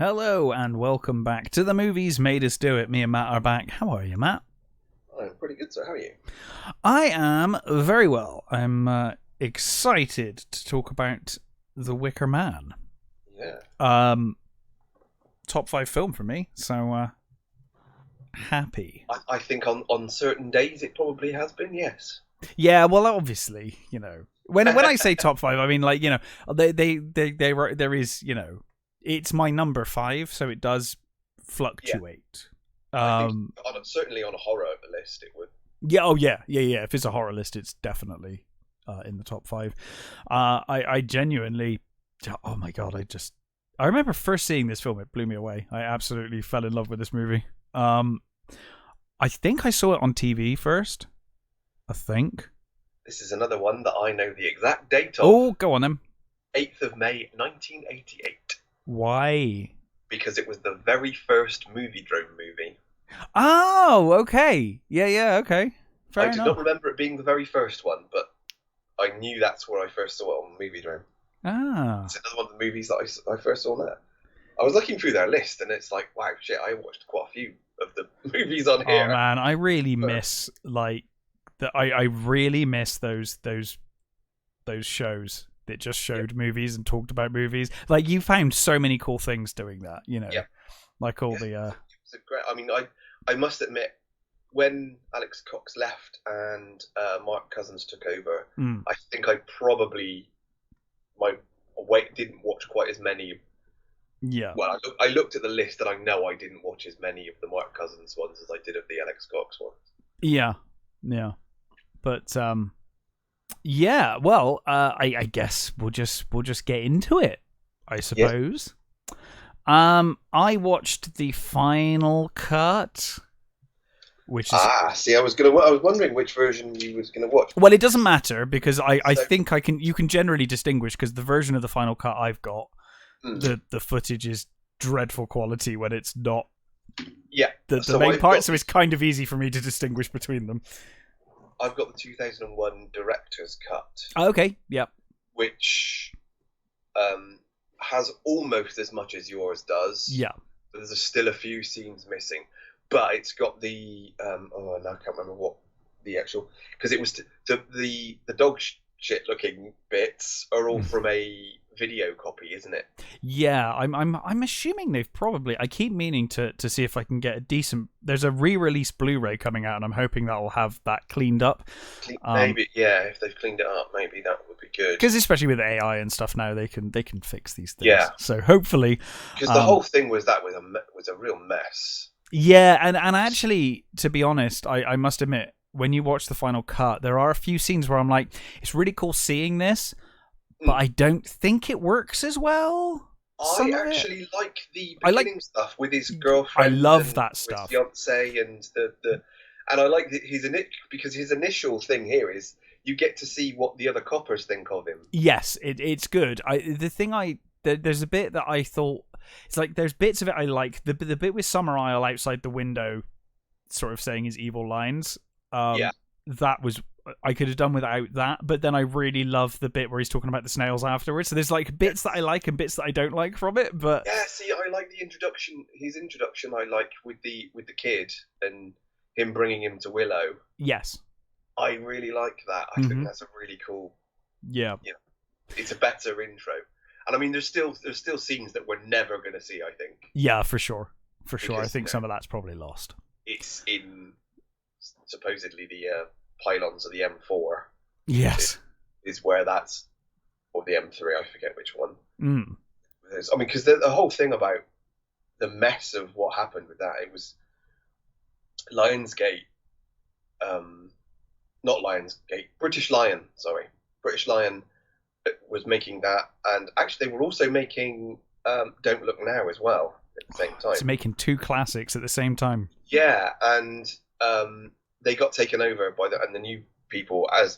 Hello and welcome back to the Movies Made Us Do It. Me and Matt are back. How are you, Matt? I'm pretty good, sir. How are you? I am very well. I'm excited to talk about The Wicker Man. Yeah. Top 5 film for me, so happy. I think on certain days it probably has been, yes. Yeah, well, obviously, you know, when I say top 5, I mean, like, you know, there is, you know, it's my number 5, so it does fluctuate. I think certainly on a horror list it would. Yeah, oh yeah. If it's a horror list, it's definitely in the top 5. I genuinely, oh my god, I remember first seeing this film, it blew me away. I absolutely fell in love with this movie. I think I saw it on TV first. I think. This is another one that I know the exact date of. Oh, go on then. 8th of May, 1988. Why? Because it was the very first Moviedrome movie. Oh, okay. Yeah, okay. Fair enough. I do not remember it being the very first one, but I knew that's where I first saw it on Moviedrome. Ah. It's another one of the movies that I first saw there. I was looking through their list, and it's like, wow, shit, I watched quite a few of the movies on here. Oh man, I really miss I really miss those shows that just showed movies and talked about movies. Like, you found so many cool things doing that, you know. Yeah. Like all the It's a great. I mean, I must admit, when Alex Cox left and Mark Cousins took over, I think I probably didn't watch quite as many. Yeah. Well, I looked at the list and I know I didn't watch as many of the Mark Cousins ones as I did of the Alex Cox ones. Yeah. But yeah. Well, I guess we'll just get into it, I suppose. Yeah. I watched the final cut, which is see, I was wondering which version you was gonna watch. Well, it doesn't matter because I think you can generally distinguish, because the version of the final cut I've got, the footage is dreadful quality when it's not the main part, so it's kind of easy for me to distinguish between them. I've got the 2001 director's cut. Oh, okay, yep. Which has almost as much as yours does. Yeah. There's still a few scenes missing, but it's got the now I can't remember what the actual, because it was the dog shit looking bits are all from a video copy, isn't it? Yeah, I'm assuming they've probably. I keep meaning to see if I can get a decent. There's a re-release Blu-ray coming out, and I'm hoping that will have that cleaned up. Maybe, yeah. If they've cleaned it up, maybe that would be good. Because especially with AI and stuff now, they can fix these things. Yeah. So hopefully, because the whole thing was a real mess. Yeah, and actually, to be honest, I must admit, when you watch the final cut, there are a few scenes where I'm like, it's really cool seeing this, but I don't think it works as well. I actually like the beginning stuff with his girlfriend. I love that stuff. His fiance and and I like because his initial thing here is you get to see what the other coppers think of him. Yes, it's good. There's a bit that I thought, it's like there's bits of it I like. The bit with Summer Isle outside the window, sort of saying his evil lines. That was, I could have done without that, but then I really love the bit where he's talking about the snails afterwards. So there's like bits that I like and bits that I don't like from it. But yeah, see, I like the introduction. His introduction, I like with the kid and him bringing him to Willow. Yes, I really like that. I think that's a really cool. Yeah, it's a better intro. And I mean, there's still scenes that we're never going to see, I think. Yeah, for sure. Because, I think some of that's probably lost. It's in supposedly the pylons of the M4. Yes. Is where that's, or the M3, I forget which one. I mean, because the whole thing about the mess of what happened with that, it was Lionsgate, not Lionsgate, British Lion was making that, and actually they were also making Don't Look Now as well at the same time. So making two classics at the same time. Yeah, and they got taken over by the new people, as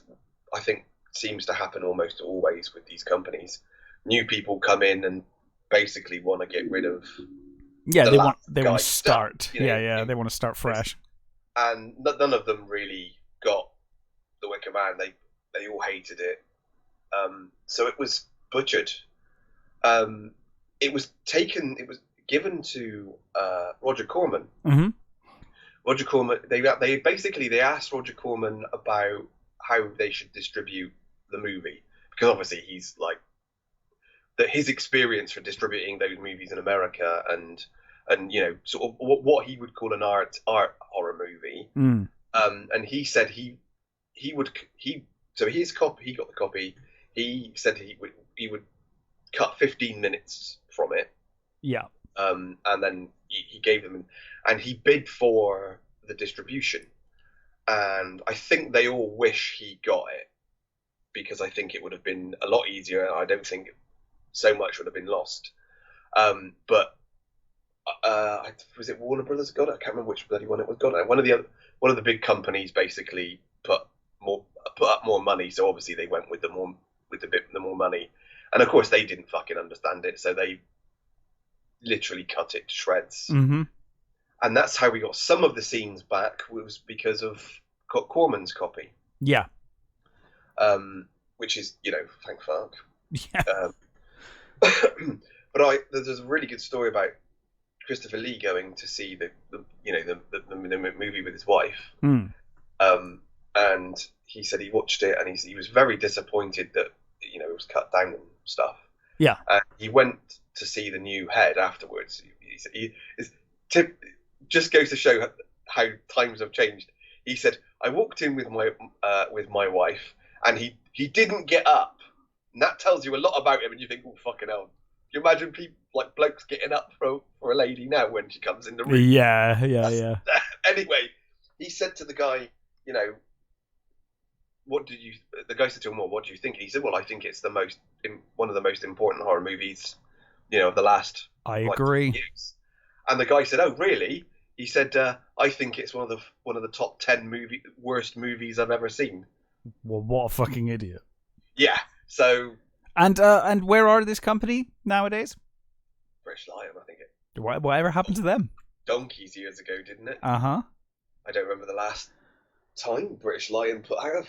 I think seems to happen almost always with these companies. New people come in and basically want to get rid of. Yeah, they want to start. They want to start fresh. And none of them really got the Wicker Man. They all hated it. So it was butchered. It was taken. It given to Roger Corman. Mm-hmm. Roger Corman, they asked Roger Corman about how they should distribute the movie, because obviously he's like that his experience for distributing those movies in America and sort of what he would call an art horror movie. And he said he got the copy. He said he would cut 15 minutes from it. Yeah. And then he gave them, and he bid for the distribution. And I think they all wish he got it, because I think it would have been a lot easier. I don't think so much would have been lost. But was it Warner Brothers got it? I can't remember which bloody one it was got it. One of the big companies basically put up more money, so obviously they went with the more money. And of course they didn't fucking understand it, so they literally cut it to shreds. Mm-hmm. And that's how we got some of the scenes back, was because of Corman's copy. Yeah. Which is, thank fuck. Yeah. But there's a really good story about Christopher Lee going to see the movie with his wife. And he said he watched it and he was very disappointed that it was cut down and stuff. Yeah. And he went to see the new head afterwards. Just goes to show how times have changed. He said, I walked in with my wife and he didn't get up. And that tells you a lot about him, and you think, oh, fucking hell. You imagine people like blokes getting up for a lady now when she comes in the room. Yeah. Anyway, he said to the guy, the guy said to him, well, what do you think? And he said, well, I think it's one of the most important horror movies, of the last. I agree. Years. And the guy said, oh, really? He said, I think it's one of the top 10 worst movies I've ever seen. Well, what a fucking idiot. Yeah. So. And where are this company nowadays? British Lion, I think it. Whatever happened to them? Donkeys years ago, didn't it? Uh-huh. I don't remember the last time British Lion put out a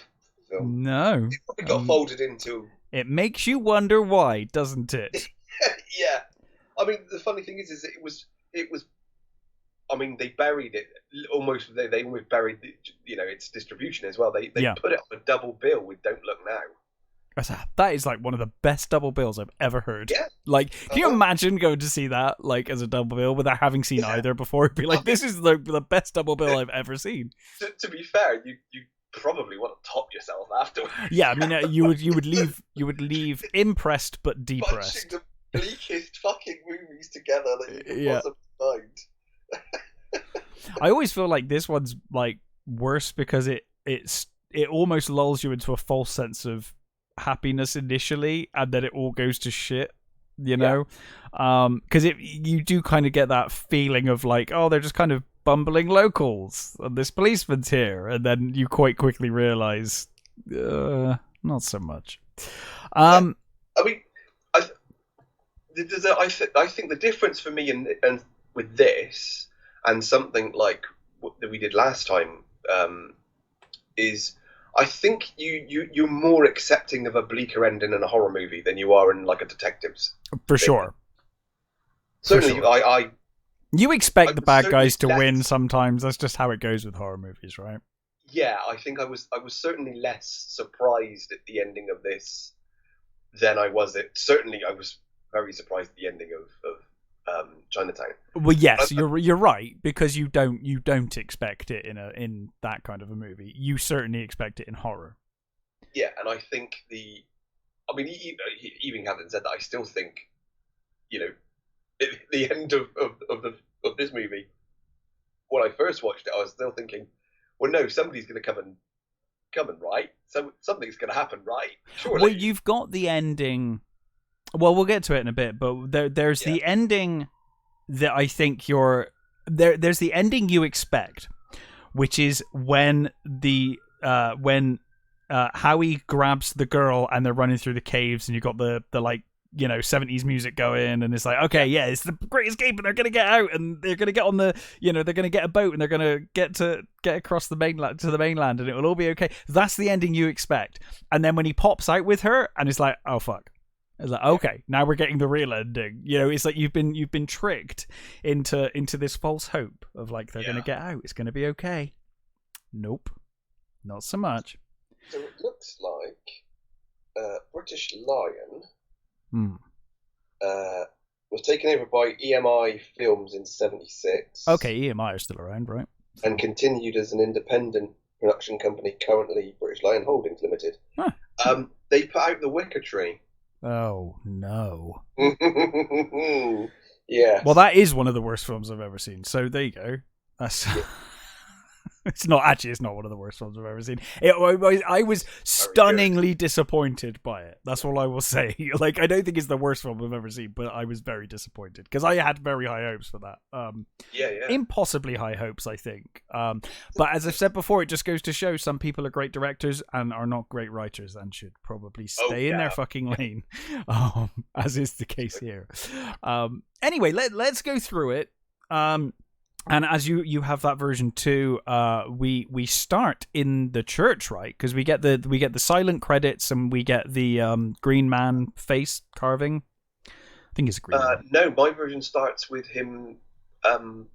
film. No. It probably got folded into. It makes you wonder why, doesn't it? Yeah. I mean, the funny thing is it was. I mean, they buried it almost. They almost buried its distribution as well. They put it on a double bill with Don't Look Now. That is like one of the best double bills I've ever heard. Yeah. Like, can you imagine going to see that like as a double bill without having seen either before? It'd be like, this is the best double bill I've ever seen. To be fair, you probably want to top yourself afterwards. Yeah, I mean, you would leave impressed but depressed. Bunching the bleakest fucking movies together that you can possibly find. I always feel like this one's like worse because it almost lulls you into a false sense of happiness initially, and then it all goes to shit, because you do kind of get that feeling of like, oh, they're just kind of bumbling locals and this policeman's here, and then you quite quickly realize not so much. I mean, I think the difference for me and with this and something like that we did last time is I think you're more accepting of a bleaker ending in a horror movie than you are in like a detective's. For sure. Certainly, I you expect the bad guys to win sometimes. That's just how it goes with horror movies, right? Yeah, I think I was certainly less surprised at the ending of this than I was at. Certainly, I was very surprised at the ending of Chinatown. Well, yes, you're right, because you don't expect it in that kind of a movie. You certainly expect it in horror. Yeah, and I think even having said that, I still think, the end of this movie, when I first watched it, I was still thinking, well, no, somebody's going to come and right. Something's going to happen, right? Surely. Well, you've got the ending. Well, we'll get to it in a bit, but there's the ending that I think there's the ending you expect, which is when Howie grabs the girl and they're running through the caves, and you got the like 70s music going, and it's like, okay, yeah, it's the Great Escape, and they're gonna get out, and they're gonna get on the they're gonna get a boat, and they're gonna get across the mainland to the mainland, and it will all be okay. That's the ending you expect. And then when he pops out with her, and it's like, oh fuck. It's like, okay, now we're getting the real ending. You know, it's like you've been tricked into this false hope of like they're gonna get out. It's gonna be okay. Nope, not so much. So it looks like British Lion was taken over by EMI Films in '76. Okay, EMI are still around, right? And continued as an independent production company, currently British Lion Holdings Limited. Huh. They put out The Wicker Tree. Oh no. Yeah. Well, that is one of the worst films I've ever seen. So there you go. That's it's not one of the worst films I've ever seen. I was stunningly disappointed by it. That's all I will say. Like, I don't think it's the worst film I've ever seen, but I was very disappointed because I had very high hopes for that. Impossibly high hopes, I think. But as I've said before, it just goes to show some people are great directors and are not great writers and should probably stay in their fucking lane, as is the case here. Anyway, let's go through it. And as you have that version too, we start in the church, right? Because we get the silent credits and we get the Green Man face carving. I think it's a green man. No, my version starts with him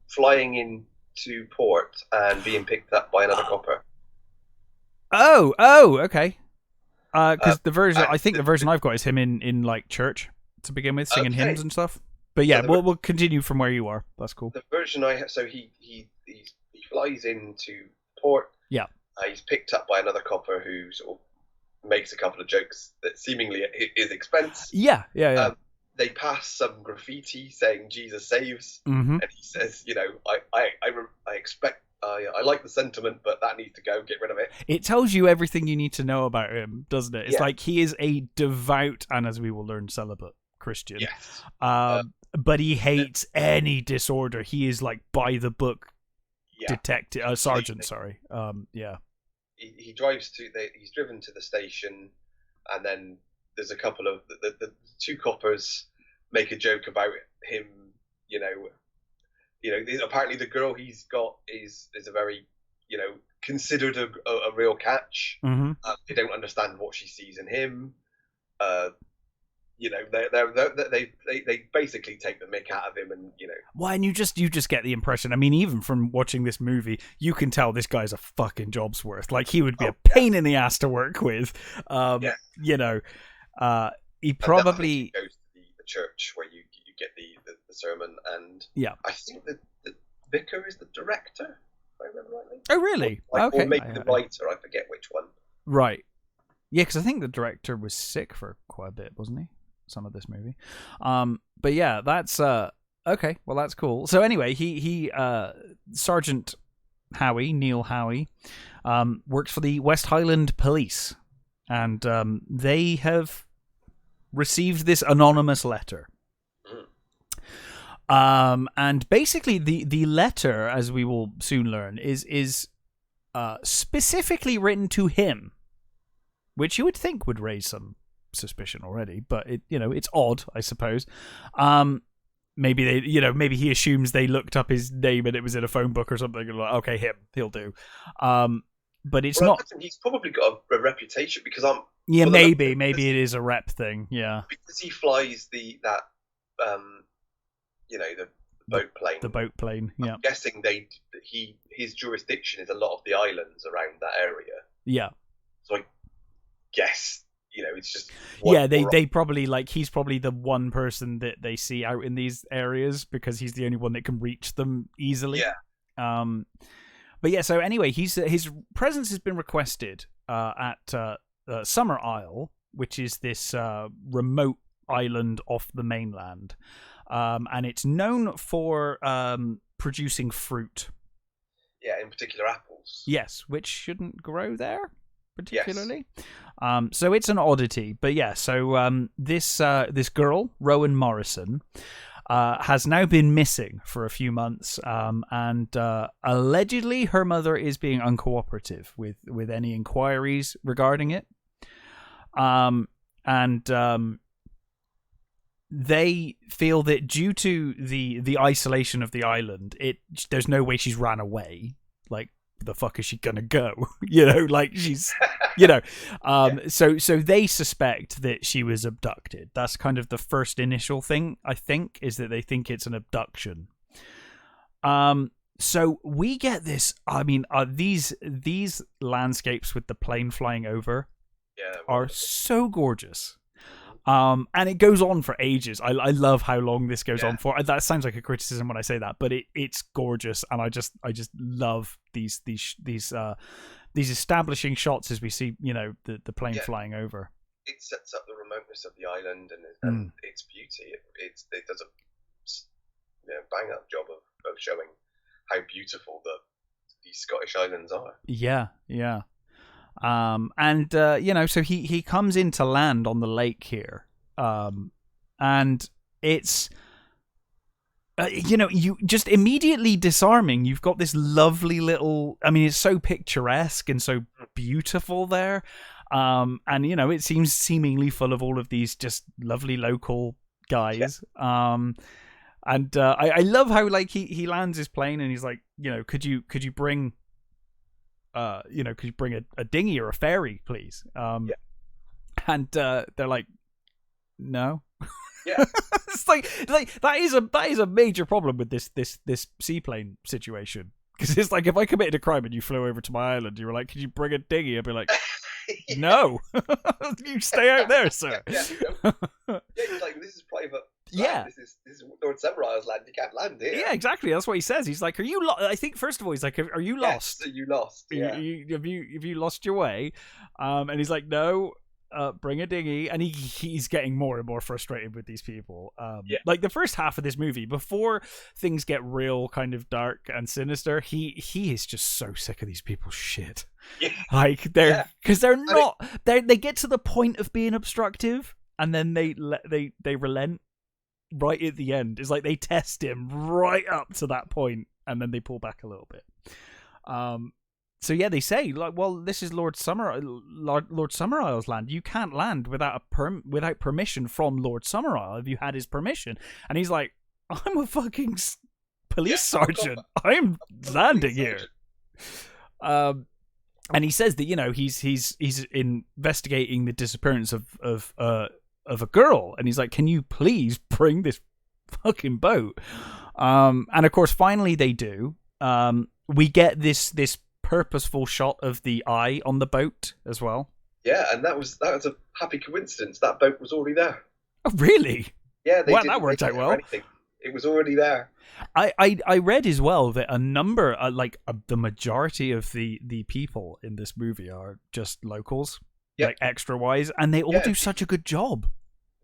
flying into port and being picked up by another copper. Oh, okay. Because the version the version I've got is him in like church to begin with, singing hymns and stuff. But yeah, we'll continue from where you are. That's cool. The version I have, so he flies into port. Yeah. He's picked up by another copper who sort of makes a couple of jokes that seemingly at his expense. Yeah. They pass some graffiti saying "Jesus saves," and he says, "You know, I expect." I like the sentiment, but that needs to go. Get rid of it. It tells you everything you need to know about him, doesn't it? It's like he is a devout and, as we will learn, celibate Christian. Yes. But he hates any disorder. He is like by the book detective, sergeant. Sorry. He drives to. He's driven to the station, and then there's a couple of the two coppers make a joke about him. You know. Apparently the girl he's got is a very considered a real catch. Mm-hmm. They don't understand what she sees in him. They basically take the mick out of him, and Well, and you just get the impression. I mean, even from watching this movie, you can tell this guy's a fucking job's worth. Like, he would be a pain in the ass to work with. He probably goes to the church where you get the sermon, and I think the vicar is the director, if I remember rightly. Oh, really? Or maybe the writer. I forget which one. Right. Yeah, because I think the director was sick for quite a bit, wasn't he? Some of this movie. But yeah, that's okay. Well, that's cool. So anyway, he Sergeant Howie, Neil Howie, works for the West Highland Police, and they have received this anonymous letter. And basically the letter, as we will soon learn, is specifically written to him, which you would think would raise some suspicion already, but it's odd, I suppose. Maybe maybe he assumes they looked up his name and it was in a phone book or something, and like, okay, he'll do. But it's not. He's probably got a reputation because maybe it is a rep thing, because he flies the boat plane. The boat plane, yeah. I'm guessing his jurisdiction is a lot of the islands around that area. Yeah. So I guess it's just they probably he's probably the one person that they see out in these areas because he's the only one that can reach them easily. But yeah, so anyway, his presence has been requested at Summer Isle, which is this remote island off the mainland, and it's known for producing fruit. Yeah, in particular apples. Yes, which shouldn't grow there particularly. Yes. So it's an oddity, but yeah. So this girl, Rowan Morrison, has now been missing for a few months, and allegedly her mother is being uncooperative with any inquiries regarding it. They feel that due to the isolation of the island, there's no way she's ran away. Like, the fuck is she gonna go? She's So they suspect that she was abducted. That's kind of the first initial thing, I think, is that they think it's an abduction. So we get this. I mean, these landscapes with the plane flying over are so gorgeous. And it goes on for ages. I love how long this goes on for. That sounds like a criticism when I say that, but it's gorgeous, and I just love these establishing shots as we see, the plane flying over. It sets up the remoteness of the island and its beauty. It does a bang up job of showing how beautiful these Scottish islands are. Yeah. So he comes into land on the lake here, and it's you just immediately disarming. You've got this lovely little. I mean, it's so picturesque and so beautiful there, and it seems seemingly full of all of these just lovely local guys. And I love how he lands his plane and he's like, could you bring could you bring a dinghy or a ferry, please? And they're like, no. Yeah. It's like that is a major problem with this seaplane situation, because it's like, if I committed a crime and you flew over to my island, you were like, could you bring a dinghy? I'd be like, no. You stay out there, sir. He's like, this is private. Yeah, this is Lord Samurai's land. You can't land here. Yeah, exactly. That's what he says. He's like, "Are you?" I think first of all, he's like, "Are you lost? Are you lost? Yeah. Have you lost your way?" And he's like, "No, bring a dinghy." And he's getting more and more frustrated with these people. Like the first half of this movie, before things get real kind of dark and sinister, he is just so sick of these people's shit. Yeah. Like because they're not. They get to the point of being obstructive, and then they relent. Right at the end, it's like they test him right up to that point, and then they pull back a little bit. So yeah, they say like, well, this is Lord Summerisle's land. You can't land without without permission from Lord Summerisle. Have you had his permission? And he's like, I'm a fucking police sergeant. I'm landing here. And he says that he's investigating the disappearance of a girl, and he's like, can you please bring this fucking boat? And of course finally they do. We get this purposeful shot of the eye on the boat as well. Yeah, and that was a happy coincidence. That boat was already there. Oh really? Yeah, that worked out well. It was already there. I read as well that a number the majority of the people in this movie are just locals. Like extra wise, and they all do such a good job.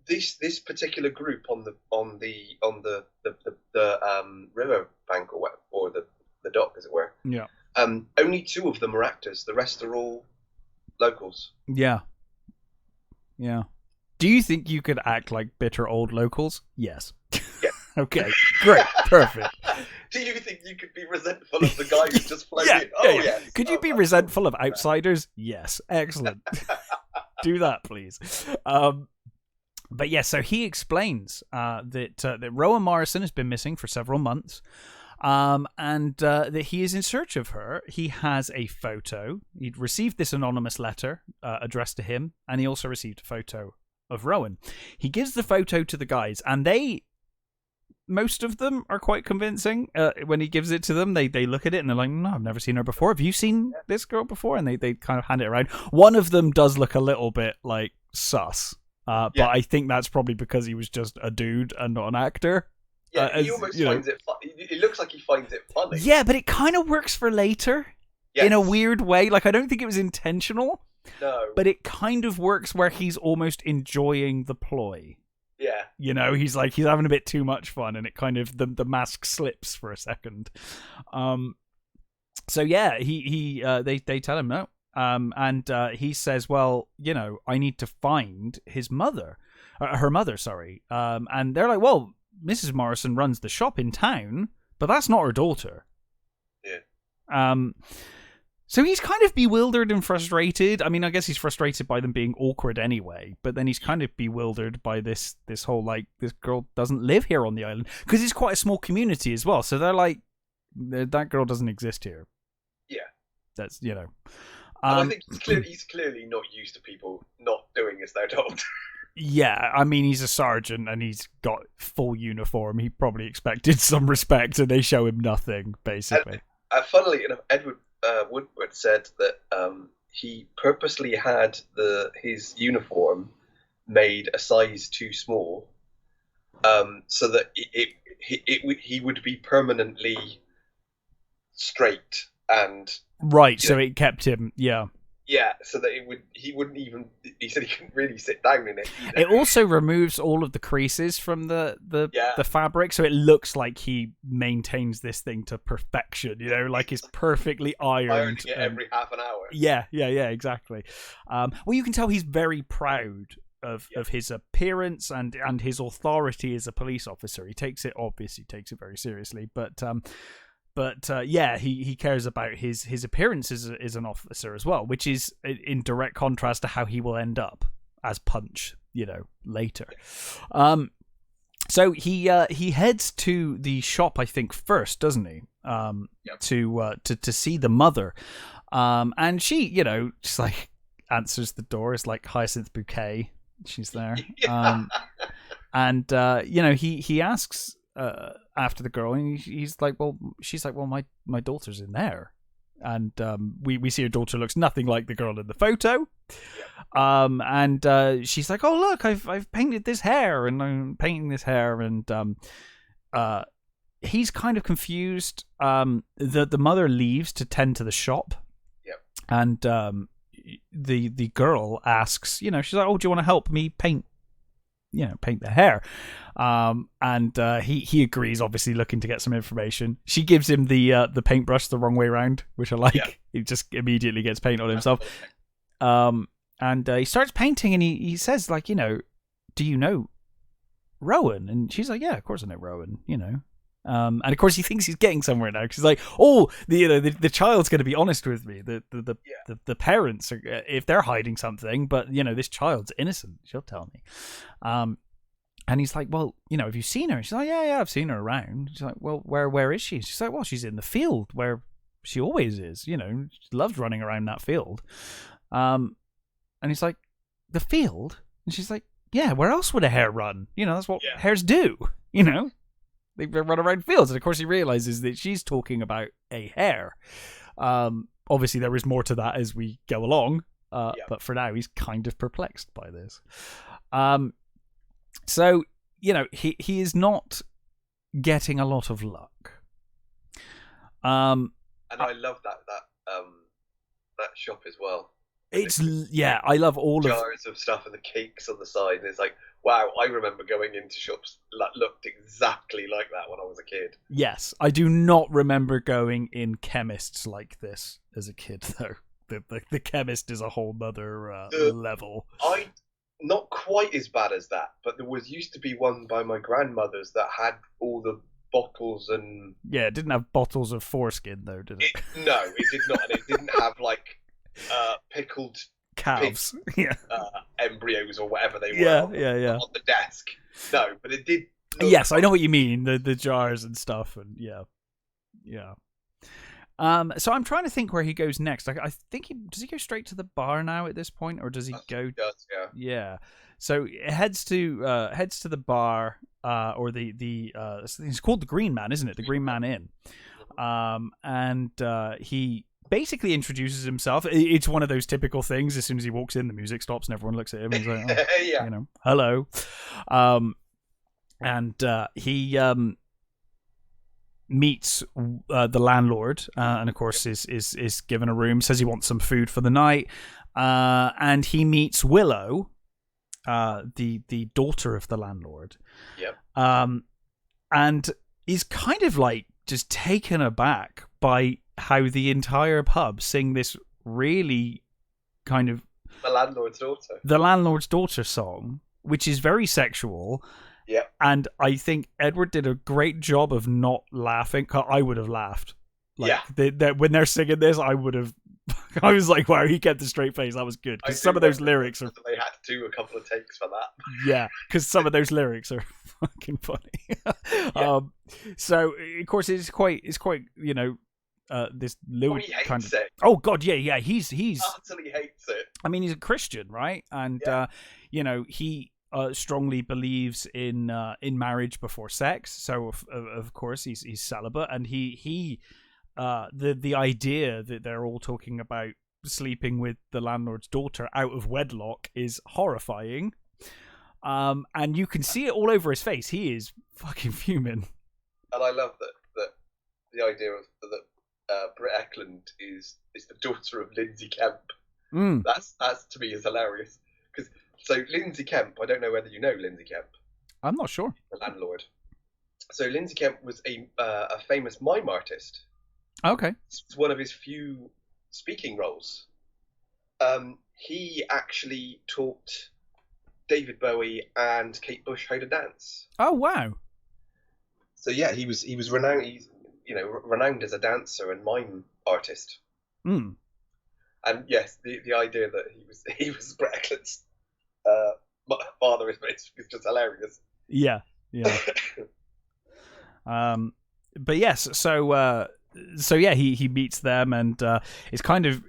This particular group on the river bank or the dock, as it were. Yeah. Only 2 of them are actors. The rest are all locals. Yeah. Yeah. Do you think you could act like bitter old locals? Yes. Yeah. Okay. Great. Perfect. Do you think you could be resentful of the guy who just floated in? Yes. Could you be resentful of outsiders? Yes. Excellent. Do that, please. But yeah, so he explains that Rowan Morrison has been missing for several months, and that he is in search of her. He has a photo. He'd received this anonymous letter addressed to him, and he also received a photo of Rowan. He gives the photo to the guys, and most of them are quite convincing. When he gives it to them, they look at it and they're like, no, I've never seen her before. Have you seen this girl before? And they kind of hand it around. One of them does look a little bit like sus. But I think that's probably because he was just a dude and not an actor. Yeah, he almost finds it funny. It looks like he finds it funny. Yeah, but it kind of works for later in a weird way. Like, I don't think it was intentional. No. But it kind of works where he's almost enjoying the ploy. Yeah. He's having a bit too much fun, and it kind of, the mask slips for a second. So yeah, they tell him no. And he says, well, I need to find her mother, sorry. And they're like, well, Mrs. Morrison runs the shop in town, but that's not her daughter. Yeah. So he's kind of bewildered and frustrated. I mean, I guess he's frustrated by them being awkward anyway, but then he's kind of bewildered by this whole, like, this girl doesn't live here on the island, because it's quite a small community as well. So they're like, that girl doesn't exist here. Yeah. That's, And I think he's clearly not used to people not doing as they're told. Yeah, I mean, he's a sergeant and he's got full uniform. He probably expected some respect, and they show him nothing, basically. Funnily enough, Edward Woodward said that he purposely had his uniform made a size too small, so that he would be permanently straight and right. So it kept him, yeah, so that he wouldn't even. He said he couldn't really sit down in it either. It also removes all of the creases from the fabric, so it looks like he maintains this thing to perfection. You know, like it's perfectly ironed. Ironing it every half an hour. Yeah, exactly. Well, you can tell he's very proud of his appearance and his authority as a police officer. He takes it very seriously, but he cares about his appearance as an officer as well, which is in direct contrast to how he will end up as Punch, later. So he heads to the shop, I think, first, doesn't he? To see the mother, and she, just like answers the door. It's like Hyacinth Bouquet. She's there, and he asks. After the girl, and she's like, well, my daughter's in there, and we see her daughter looks nothing like the girl in the photo, and she's like, oh look, I've painted this hair, and I'm painting this hair, and he's kind of confused. The mother leaves to tend to the shop, and the girl asks, she's like, oh, do you want to help me paint the hair? And he agrees, obviously looking to get some information. She gives him the paintbrush the wrong way around, which I like. Yeah. He just immediately gets paint on himself. And he starts painting, and he says, like, do you know Rowan? And she's like, yeah, of course I know Rowan, and of course he thinks he's getting somewhere now, because he's like, oh, the child's going to be honest with me. The parents are, if they're hiding something, but this child's innocent, she'll tell me. And he's like, well, have you seen her? She's like, yeah, I've seen her around. She's like, well, where is she? She's like, well, she's in the field where she always is. She loves running around that field. And he's like, the field? And she's like, yeah, where else would a hare run? That's what hares do. They run around fields. And of course he realizes that she's talking about a hare. Obviously there is more to that as we go along. But for now he's kind of perplexed by this. So, he is not getting a lot of luck. And I love that shop as well. I love all jars of stuff and the cakes on the side. And it's like, wow, I remember going into shops that looked exactly like that when I was a kid. Yes, I do not remember going in chemists like this as a kid, though. The chemist is a whole other level. Not quite as bad as that, but there used to be one by my grandmother's that had all the bottles and... Yeah, it didn't have bottles of foreskin, though, did it? No, it did not, and it didn't have, like, pickled... calves. Embryos or whatever they were on the desk. No, but it did... Yes, I know what you mean, the jars and stuff, and yeah. So I'm trying to think where he goes next. I think does he go straight to the bar now at this point, or does he go? He does, yeah. So it heads to the bar, or it's called the Green Man, isn't it? The Green Man Inn. And he basically introduces himself. It's one of those typical things. As soon as he walks in, the music stops and everyone looks at him and he's like, oh, hello. And he meets the landlord, and of course is given a room, says he wants some food for the night, and he meets Willow, the daughter of the landlord. And is kind of like just taken aback by how the entire pub sing this really kind of the landlord's daughter song, which is very sexual. Yeah, and I think Edward did a great job of not laughing. I would have laughed. When they're singing this, I would have. I was like, wow, he kept a straight face. That was good. Because some of those lyrics are. They had to do a couple of takes for that. Yeah, because some of those lyrics are fucking funny. So of course it's quite this Louis he hates kind of. it. Oh God, yeah. He's utterly hates it. I mean, he's a Christian, right? And he strongly believes in marriage before sex. So of course he's celibate, and he the idea that they're all talking about sleeping with the landlord's daughter out of wedlock is horrifying. And you can see it all over his face. He is fucking fuming. And I love that the idea of that Britt Eklund is the daughter of Lindsay Kemp. That's to me is hilarious. So Lindsay Kemp, I don't know whether you know Lindsay Kemp. I'm not sure. The landlord. So Lindsay Kemp was a famous mime artist. Okay. It's one of his few speaking roles. He actually taught David Bowie and Kate Bush how to dance. Oh wow! So yeah, he was renowned. He's renowned as a dancer and mime artist. And yes, the idea that he was Brett Eklund's father is just hilarious. Yeah. But yes, so yeah, he meets them and is kind of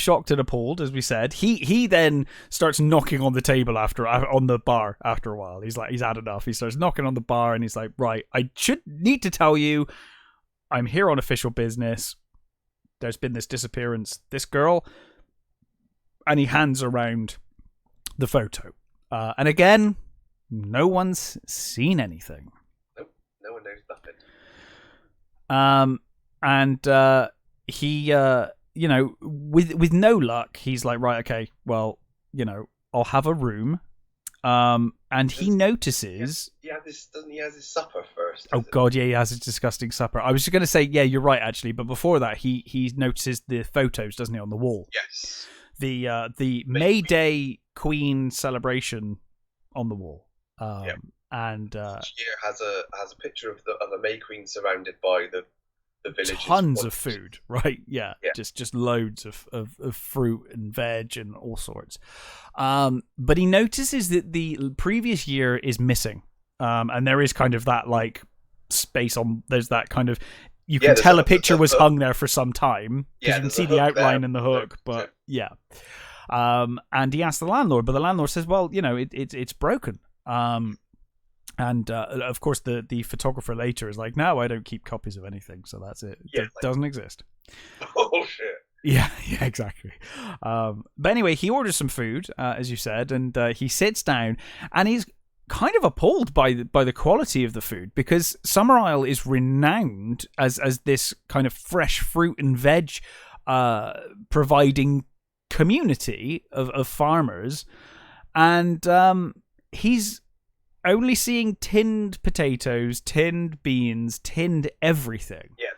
shocked and appalled, as we said. He then starts knocking on the table on the bar after a while. He's like, he's had enough. He starts knocking on the bar and he's like, right, I need to tell you, I'm here on official business. There's been this disappearance, this girl, and he hands around the photo. And again, no one's seen anything. Nope, no one knows nothing. And he, with no luck, he's like, right, okay, well, I'll have a room. And he notices. Doesn't he have his supper first? Oh God, yeah, he has his disgusting supper. I was just going to say, yeah, you're right, actually. But before that, he notices the photos, doesn't he, on the wall? Yes. The May Day Queen celebration on the wall. And each year has a picture of a May Queen surrounded by the village. Tons of food, right? Yeah. Just loads of fruit and veg and all sorts. But he notices that the previous year is missing. And there is kind of that like space on. There's that kind of. You can tell a picture was hung there for some time because you can see the outline and the hook. But yeah. And he asks the landlord, but the landlord says, "Well, it's broken." And of course, the photographer later is like, "No, I don't keep copies of anything, so that's it. It doesn't exist." Oh shit! Yeah, exactly. But anyway, he orders some food, as you said, and he sits down, and he's kind of appalled by the quality of the food, because Summer Isle is renowned as this kind of fresh fruit and veg providing community of farmers, and he's only seeing tinned potatoes, tinned beans, tinned everything. Yeah,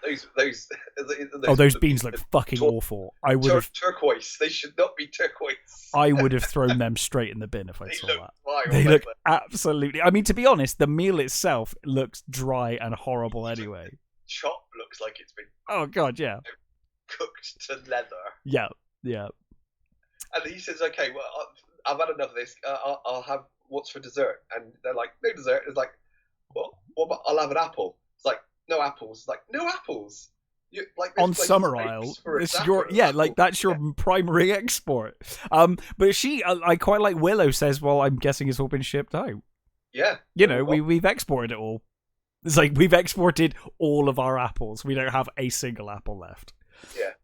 those beans look fucking awful. I would have turquoise. They should not be turquoise. I would have thrown them straight in the bin if I saw that. Vile, they look absolutely. I mean, to be honest, the meal itself looks dry and horrible anyway. Chop looks like it's been. Oh God, yeah. Cooked to leather. Yeah. And he says, "Okay, well, I've had enough of this. I'll have what's for dessert." And they're like, "No dessert." It's like, "What about, I'll have an apple." It's like, "No apples." It's like, "No apples." On Summer Isle, it's your that's your primary export. But I quite like Willow says, "Well, I'm guessing it's all been shipped out." Yeah. We've exported it all. It's like we've exported all of our apples. We don't have a single apple left. Yeah.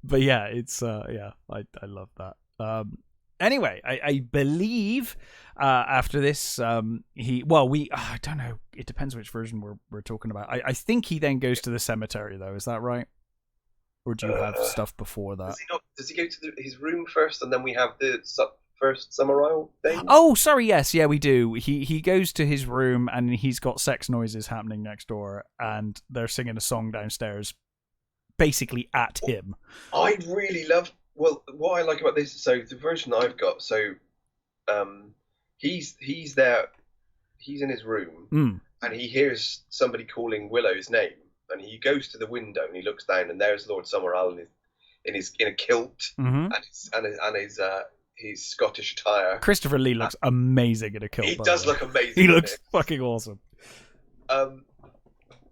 But yeah, it's I love that. Anyway, I believe after this I don't know. It depends which version we're talking about. I think he then goes to the cemetery though. Is that right? Or do you have stuff before that? Does he go to his room first, and then we have the first Summer Isle thing? Oh, sorry. Yes, yeah, we do. He goes to his room and he's got sex noises happening next door, and they're singing a song downstairs, basically at him. I really love. Well, what I like about this, so the version I've got, so he's there, he's in his room, and he hears somebody calling Willow's name, and he goes to the window and he looks down, and there's Lord Summerisle in a kilt and his Scottish attire. Christopher Lee looks amazing in a kilt. He does look amazing. He looks fucking awesome. And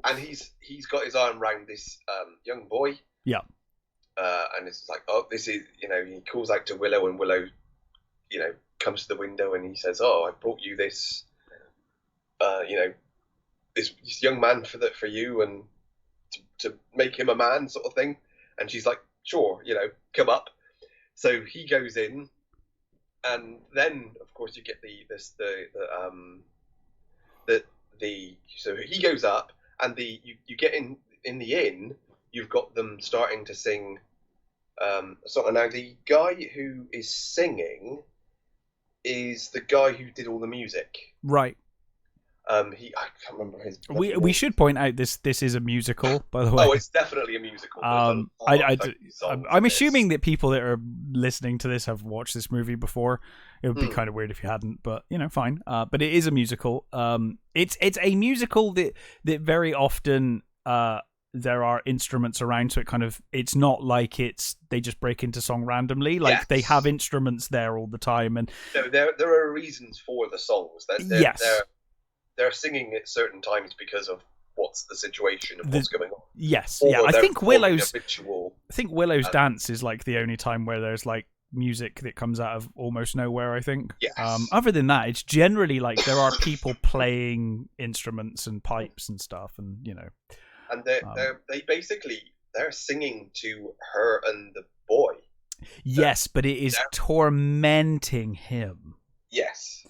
and he's got his arm around this young boy. Yeah. And it's like, oh, this is, he calls out to Willow, and Willow, comes to the window and he says, "Oh, I brought you this, this young man for you, and to make him a man, sort of thing." And she's like, "Sure, come up." So he goes in, and then of course you get so he goes up, and you get in the inn. You've got them starting to sing. Now the guy who is singing is the guy who did all the music. Right. I can't remember his. We should point out this is a musical, by the way. Oh, it's definitely a musical. I'm assuming that people that are listening to this have watched this movie before. It would be kind of weird if you hadn't, but fine. But it is a musical. It's a musical that very often there are instruments around, so it's not like they just break into song randomly. Like, yes, they have instruments there all the time, and there are reasons for the songs. They're singing at certain times because of what's the situation and what's going on. Yes, yeah. I think Willow's dance is like the only time where there's like music that comes out of almost nowhere, I think. Yes. Other than that, it's generally like there are people playing instruments and pipes and stuff, and And they're singing to her and the boy. Yes, but it is tormenting him. Yes.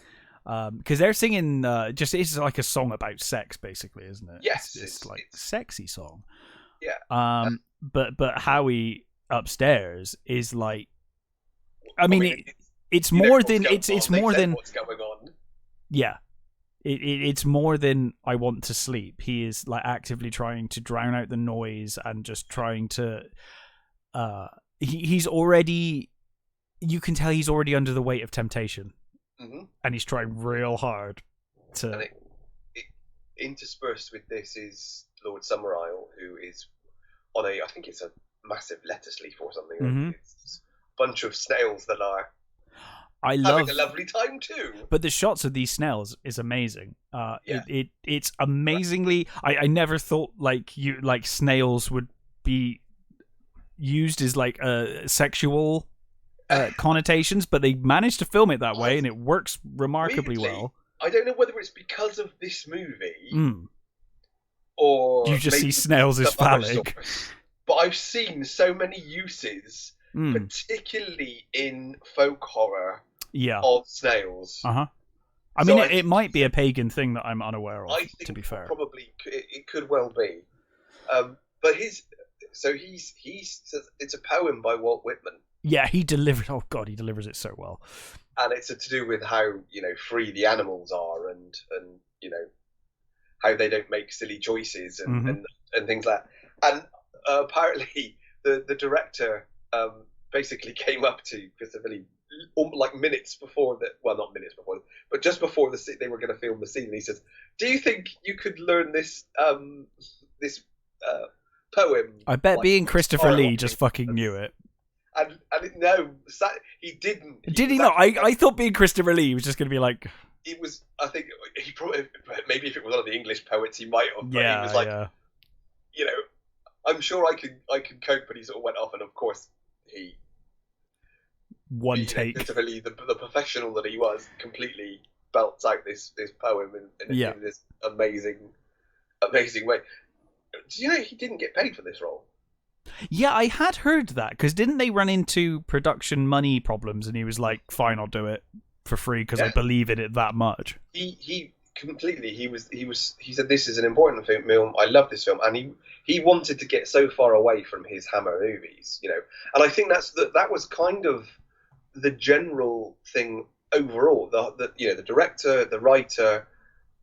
Because they're singing it's like a song about sex, basically, isn't it? Yes, it's like a sexy song. Yeah. But Howie upstairs is like, it's more than it's more than what's going on. Yeah. It's more than I want to sleep. He is like actively trying to drown out the noise and just trying to. He's already. You can tell he's already under the weight of temptation, and he's trying real hard to. And interspersed with this is Lord Summerisle, who is on I think it's a massive lettuce leaf or something. Mm-hmm. It's a bunch of snails that are. Having a lovely time too. But the shots of these snails is amazing. It's amazingly. I never thought like snails would be used as like sexual connotations, but they managed to film it that way, and it works remarkably well. I don't know whether it's because of this movie or you just see snails as phallic. But I've seen so many uses, particularly in folk horror. Yeah. Of snails. I mean, it might be a pagan thing that I'm unaware of. To be fair, probably it could well be. But it's a poem by Walt Whitman. Yeah, he delivers. Oh God, he delivers it so well. And it's to do with how free the animals are, and how they don't make silly choices and things like that. And apparently, the director basically came up to Christopher Lee. Like minutes before that, well, not minutes before, but just before they were going to film the scene, and he says, "Do you think you could learn this poem?" I bet being Christopher Lee just fucking knew it. And no, he didn't. Did he not? I thought being Christopher Lee was just going to be like. It was. I think he probably maybe if it was one of the English poets, he might have. But yeah, he was like, I'm sure I can cope, but he sort of went off, and of course he. One take. Literally, the professional that he was completely belts out this poem in this amazing way. Do you know he didn't get paid for this role? Yeah, I had heard that, because didn't they run into production money problems, and he was like, "Fine, I'll do it for free because I believe in it that much." He completely. He said, "This is an important film. I love this film," and he wanted to get so far away from his Hammer movies, And I think that was kind of the general thing overall. The director, the writer,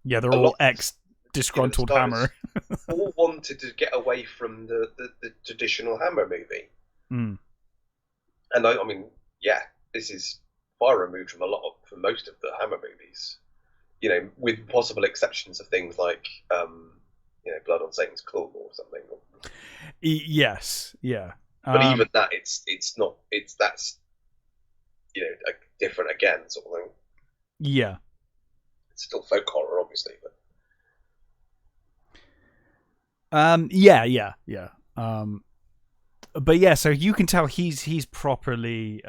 they're all ex-disgruntled Hammer. all wanted to get away from the traditional Hammer movie. And I mean, this is far removed from most of the Hammer movies. With possible exceptions of things like, Blood on Satan's Claw or something. Yes, yeah. But even that, that's different again, sort of thing. Yeah. It's still folk horror, obviously, but Yeah. But yeah, so you can tell he's properly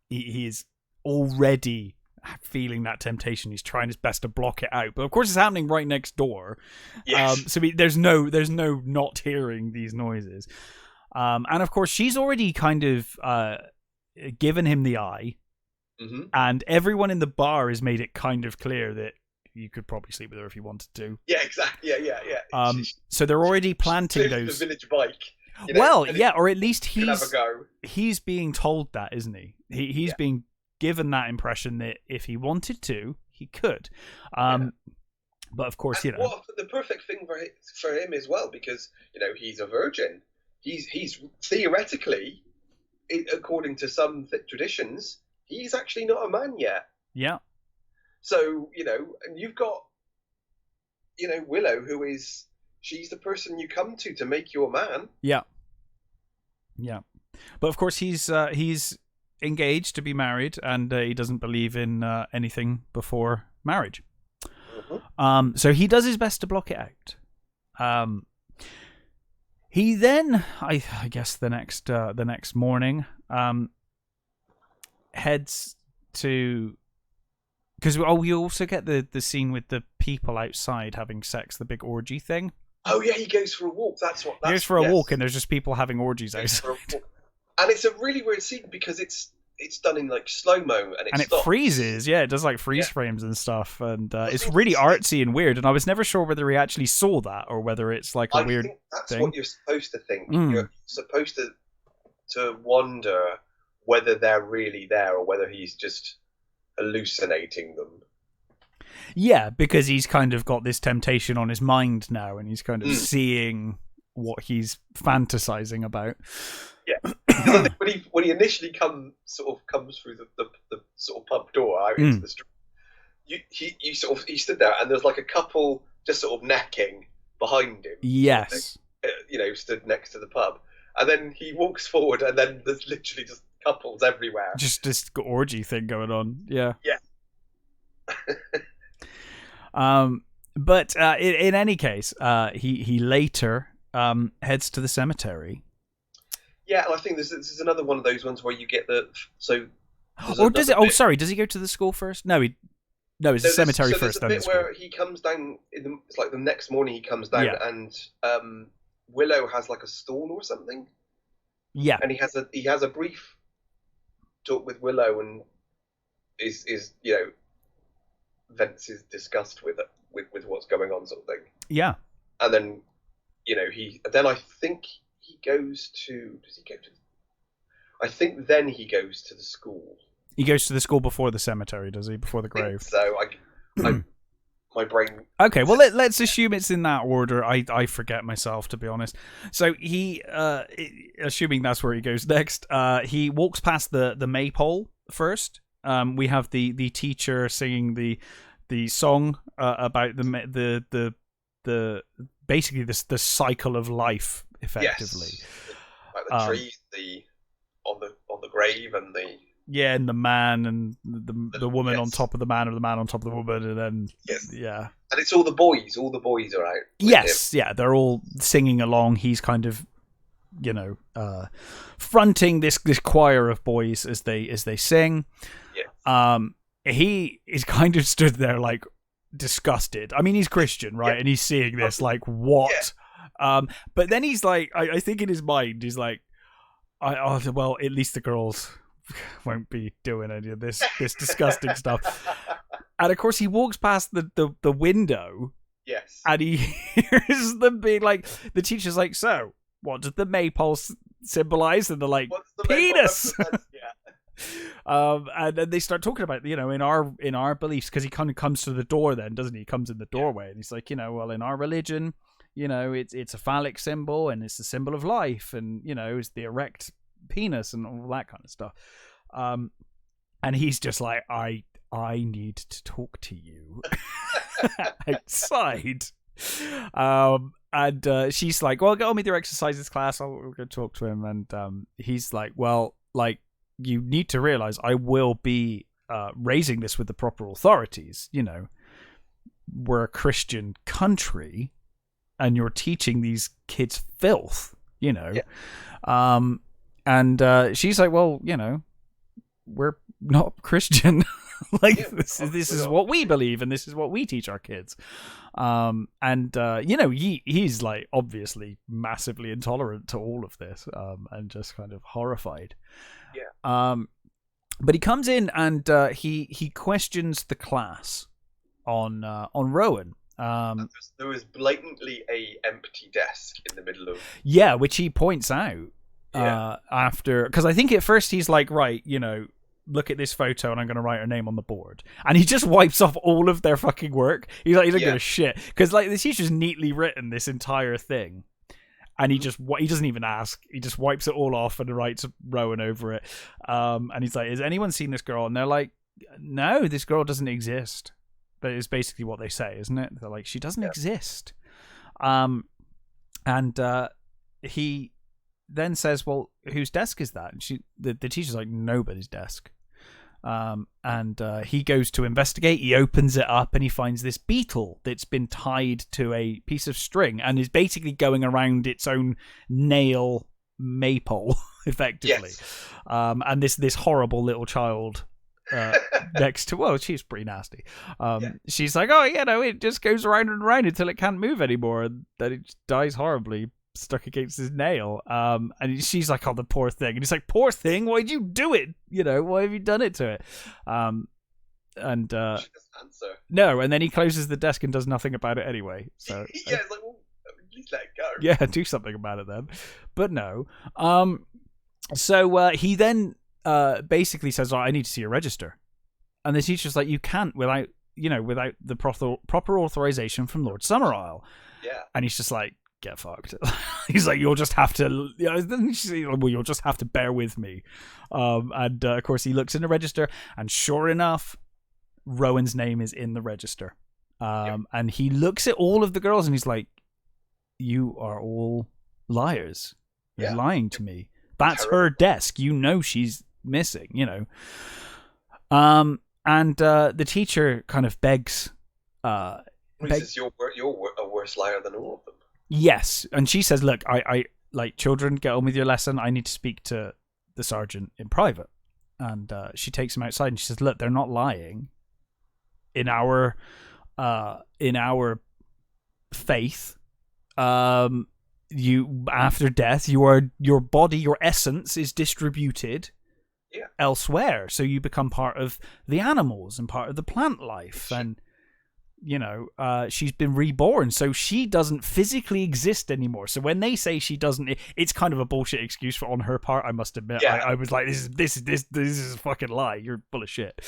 he's already feeling that temptation. He's trying his best to block it out, but of course it's happening right next door. Yes. So there's no not hearing these noises. And of course she's already kind of given him the eye, and everyone in the bar has made it kind of clear that you could probably sleep with her if you wanted to. Yeah, exactly. Yeah. So they're already planting those. The village bike. Well, yeah, or at least he's being told that, isn't he? He's being given that impression that if he wanted to, he could. But of course, and the perfect thing for him as well, because he's a virgin. He's theoretically, according to some traditions, he's actually not a man yet. Yeah. So and you've got Willow, she's the person you come to make you a man. Yeah. But of course, he's engaged to be married, and he doesn't believe in anything before marriage. So he does his best to block it out. He then, I guess, the next morning, heads to, because we also get the scene with the people outside having sex, the big orgy thing. Oh yeah, he goes for a walk. He goes for a walk, and there's just people having orgies outside. And it's a really weird scene because it's done in like slow mo, and it freezes. Yeah, it does like freeze frames and stuff, and it's really artsy and weird. And I was never sure whether he actually saw that or whether it's like a weird thing. That's thing. What you're supposed to think. You're supposed to wonder whether they're really there or whether he's just hallucinating them. Yeah, because he's kind of got this temptation on his mind now, and he's kind of seeing what he's fantasizing about. Yeah, when he initially comes through the sort of pub door out into the street, he stood there, and there's like a couple just sort of necking behind him. Yes, stood next to the pub, and then he walks forward, and then there's literally just couples everywhere. Just this orgy thing going on. Yeah. Yeah. But in any case, he later heads to the cemetery. Yeah, and I think this is another one of those ones where you get Or does it? Oh, sorry. Does he go to the school first? No, it's the cemetery first. There's a bit where he comes down. It's like the next morning he comes down, and Willow has like a stall or something. Yeah, and he has a brief talk with Willow, and is vents his disgust with what's going on, sort of thing. Yeah, and then I think he goes to. Does he go to? I think then he goes to the school. He goes to the school before the cemetery, does he? Before the grave. So my brain. Okay, well let's assume it's in that order. I forget myself, to be honest. So he, assuming that's where he goes next, he walks past the maypole first. We have the teacher singing the song about the basically the cycle of life, effectively. Yes. Like the trees, on the grave, and and the man and the woman on top of the man, or the man on top of the woman, and then and it's all the boys. All the boys are out. Yes, they're all singing along. He's kind of fronting this choir of boys as they sing. Yeah. He is kind of stood there like disgusted. I mean, he's Christian, right? And he's seeing this like, what? Yeah. But then he's like, I think in his mind, he's like, well, at least the girls won't be doing any of this disgusting stuff. And of course, he walks past the window. Yes. And he hears them being like, the teacher's like, so what does the maypole symbolize? And they're like, penis. And then they start talking about, in our beliefs, because he kind of comes to the door then, doesn't he? He comes in the doorway, and he's like, well, in our religion, it's a phallic symbol, and it's the symbol of life, and it's the erect penis and all that kind of stuff. And he's just like, I need to talk to you outside. And she's like, well, get on with your exercises class. I'll go talk to him. And he's like, well, like, you need to realize I will be raising this with the proper authorities. We're a Christian country. and you're teaching these kids filth, you know. Yeah. And she's like, well, you know, we're not Christian. Like, this is what we believe, and this is what we teach our kids. You know, he's like obviously massively intolerant to all of this, and just kind of horrified. Yeah. But he comes in and he questions the class on Rowan. There was blatantly a empty desk in the middle of. Yeah, which he points out. After, because I think at first he's like, right, you know, look at this photo and I'm going to write her name on the board, and he just wipes off all of their fucking work. He's like, he doesn't give a shit, because like the teacher's neatly written this entire thing, and he doesn't even ask, he just wipes it all off and writes Rowan over it. And he's like, has anyone seen this girl? And they're like, no, this girl doesn't exist. That is basically what they say, isn't it? They're like, she doesn't exist. And he then says, well, whose desk is that? And the teacher's like, nobody's desk. And he goes to investigate. He opens it up and he finds this beetle that's been tied to a piece of string and is basically going around its own nail maypole, effectively. Yes. And this horrible little child next to, well, she's pretty nasty. She's like, oh, you know, it just goes around and around until it can't move anymore, and then it dies horribly, stuck against his nail. And she's like, oh, the poor thing. And he's like, poor thing, why'd you do it? You know, why have you done it to it? And she doesn't answer. No, and then he closes the desk and does nothing about it anyway. So it's like, well, at least let it go. Yeah, do something about it then. But no. So he then basically says, oh, I need to see a register. And the teacher's like, you can't without the proper authorization from Lord Summerisle. Yeah. And he's just like, get fucked. He's like, you'll just have to, you'll just have to bear with me. And of course he looks in the register, and sure enough, Rowan's name is in the register. And he looks at all of the girls and he's like, you are all liars. You're lying to me. That's her desk. You know she's missing, you know. And the teacher kind of begs. You're a worse liar than all of them. Yes, and she says, look, I like, children, get on with your lesson. I need to speak to the sergeant in private. And she takes him outside and she says, look, they're not lying. In our faith, you, after death, your body, your essence is distributed elsewhere. So you become part of the animals and part of the plant life. And you know, she's been reborn, so she doesn't physically exist anymore. So when they say she doesn't, it's kind of a bullshit excuse on her part, I must admit. I was like, this is a fucking lie. You're full of shit.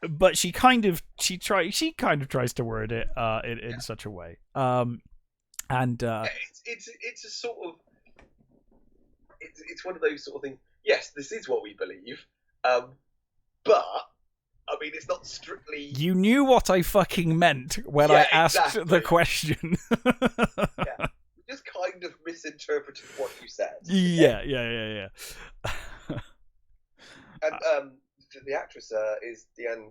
But she kind of tries to word it in such a way. It's a sort of, it's one of those sort of things. Yes, this is what we believe, but I mean, it's not strictly. You knew what I fucking meant when I asked the question. Yeah, you just kind of misinterpreted what you said. Yeah. And the actress is Diane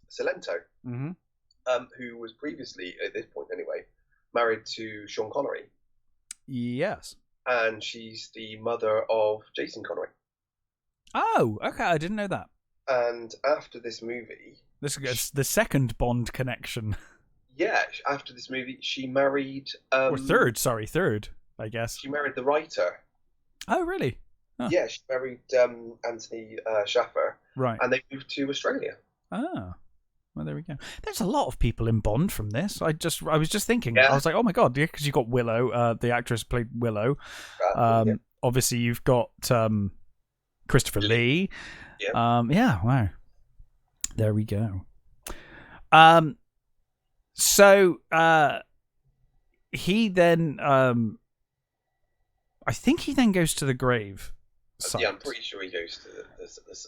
Cilento, who was previously, at this point anyway, married to Sean Connery. Yes. And she's the mother of Jason Connery. Oh, okay, I didn't know that. And after this movie... This is the second Bond connection. Yeah, after this movie, she married... or third, I guess. She married the writer. Oh, really? Huh. Yeah, she married Anthony Schaffer. Right. And they moved to Australia. Ah. Well, there we go. There's a lot of people in Bond from this. I was just thinking. I was like, oh my god, because you got Willow. The actress played Willow. Obviously, you've got Christopher Lee. Yeah. Wow. There we go. So he then I think he then goes to the grave site. Yeah, I'm pretty sure he goes to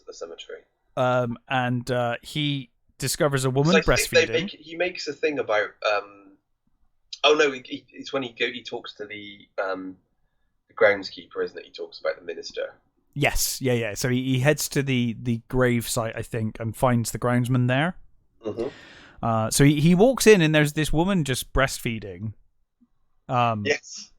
the cemetery. And he discovers a woman breastfeeding. He makes a thing about oh no, it's when he talks to the groundskeeper, isn't it? He talks about the minister. Yes, yeah. So he heads to the grave site, I think, and finds the groundsman there. Mm-hmm. So he walks in, and there's this woman just breastfeeding, Yes.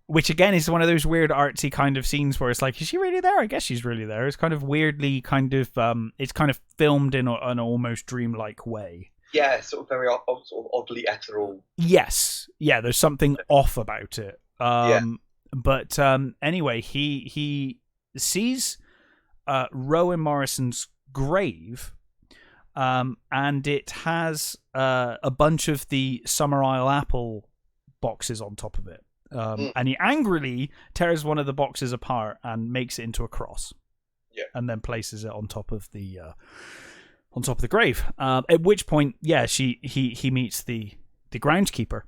Which again is one of those weird artsy kind of scenes where it's like, is she really there? I guess she's really there. It's kind of weirdly it's kind of filmed in an almost dreamlike way. Yeah, sort of very sort of oddly ethereal. Yes. Yeah, there's something off about it. But anyway, he sees Rowan Morrison's grave, and it has a bunch of the Summer Isle apple boxes on top of it. And he angrily tears one of the boxes apart and makes it into a cross. Yeah. And then places it on top of the grave. At which point, he meets the groundskeeper.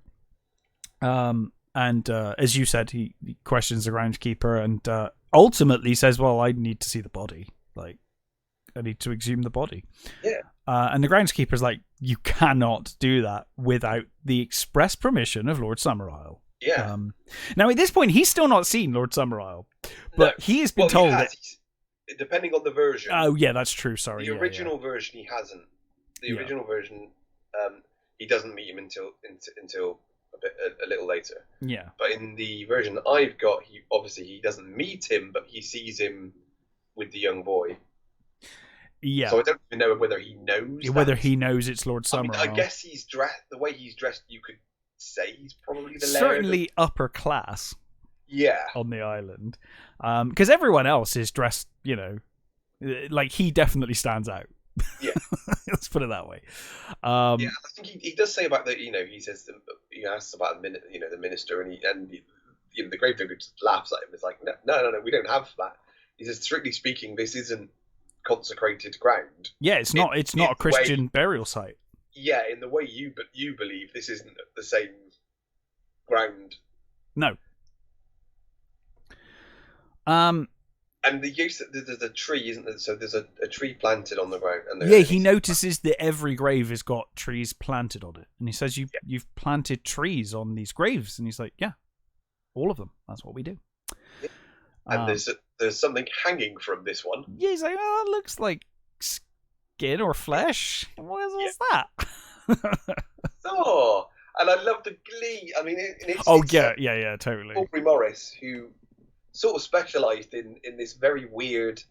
And as you said, he questions the groundskeeper and ultimately says, "Well, I need to see the body. Like, I need to exhume the body." Yeah. And the groundskeeper's like, "You cannot do that without the express permission of Lord Summerisle." Yeah. Now, at this point, he's still not seen Lord Summerisle, but he has been told that. Depending on the version. Oh, yeah, that's true. Sorry. The original version, he hasn't. The original version, he doesn't meet him until a little later. Yeah. But in the version that I've got, he doesn't meet him, but he sees him with the young boy. Yeah. So I don't even know whether he knows. Whether he knows it's Lord Summerisle. I guess he's dressed the way he's dressed. You could say he's probably the certainly upper class. Yeah. On the island, because everyone else is dressed, like he definitely stands out. Yeah. Let's put it that way. I think he does say about the, he says he asks about the minister, and the gravedigger just laughs at him. It's like, no, we don't have that. He says, strictly speaking, this isn't consecrated ground. Yeah, it's not a Christian burial site. Yeah, in the way you believe, this isn't the same ground. No. And the use that there's a tree, isn't there? So there's a tree planted on the ground. And he notices that every grave has got trees planted on it, and he says, "You've planted trees on these graves," and he's like, "Yeah, all of them. That's what we do." Yeah. And there's something hanging from this one. Yeah, he's like, "Oh, that looks like skin or flesh. What's that?" Oh, and I love the glee. I mean, totally. Aubrey Morris, who sort of specialised in this very weird,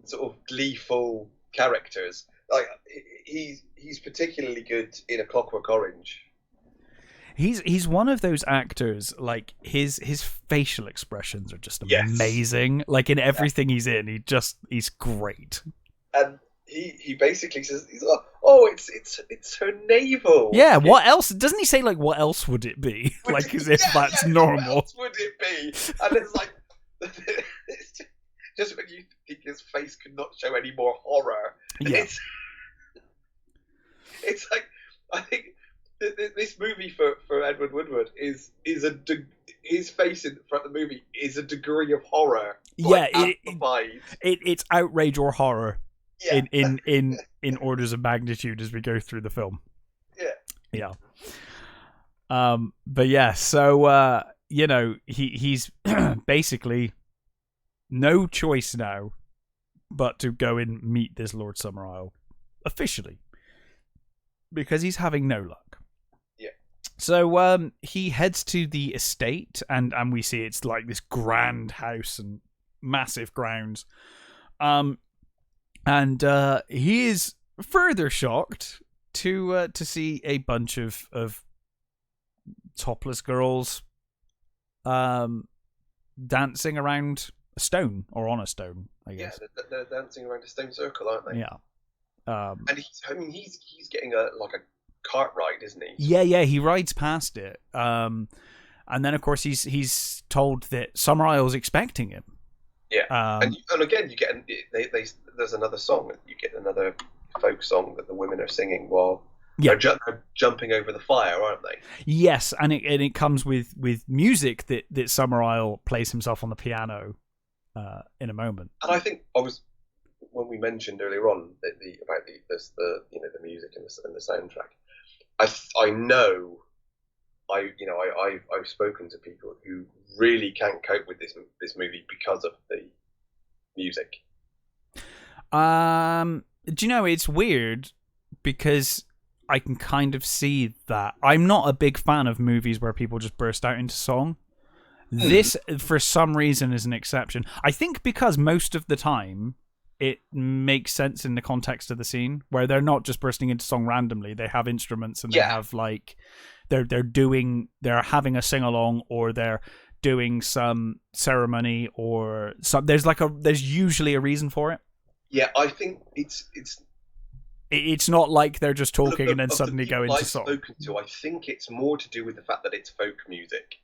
sort of gleeful characters. Like he's particularly good in A Clockwork Orange. He's one of those actors. Like his facial expressions are just amazing. Like in everything he's in, he's great. And he basically says, "Oh, it's her navel." Yeah. What else? Doesn't he say like, "What else would it be?" Like as if that's normal. What else would it be? And it's like. It's just when you think his face could not show any more horror. Yeah. It's like, I think this movie for Edward Woodward is his face in front of the movie is a degree of horror. Yeah, it's outrage or horror. Yeah. in orders of magnitude as we go through the film. Yeah. But yeah, so he's basically no choice now but to go and meet this Lord Summerisle officially, because he's having no luck. Yeah. So he heads to the estate, and we see it's like this grand house and massive grounds. And he is further shocked to see a bunch of topless girls dancing around a stone, or on a stone, I guess. Yeah, they're dancing around a stone circle, aren't they? Yeah. And he's getting a cart ride, isn't he? Yeah, he rides past it. And then of course he's told that Summerisle's expecting him. Yeah. And again you get there's another song. You get another folk song that the women are singing while they're jumping over the fire, aren't they? Yes, and it comes with music that Summerisle plays himself on the piano in a moment. And I think when we mentioned earlier on about the music and the soundtrack, I've spoken to people who really can't cope with this movie because of the music. Do you know, it's weird because I can kind of see that. I'm not a big fan of movies where people just burst out into song. This, for some reason, is an exception. I think because most of the time it makes sense in the context of the scene, where they're not just bursting into song randomly. They have instruments and they have like they're having a sing along, or they're doing some ceremony, or some. There's usually a reason for it. Yeah, I think it's not like they're just talking and then suddenly go into song. Spoken to, I think it's more to do with the fact that it's folk music.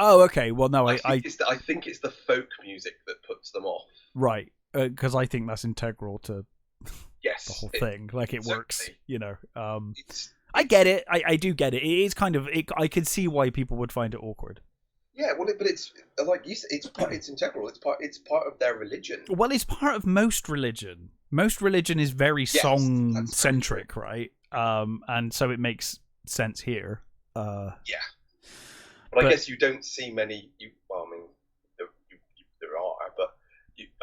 Oh, okay. Well, no, I think it's the folk music that puts them off. Right, because I think that's integral to the whole thing. Like, it works, you know. I get it. I do get it. It is kind of. I could see why people would find it awkward. Yeah, well, but it's like you said, it's integral. It's part of their religion. Well, it's part of most religion. Most religion is very song centric, right? And so it makes sense here. Yeah. But I guess you don't see many. Well, I mean, there are, but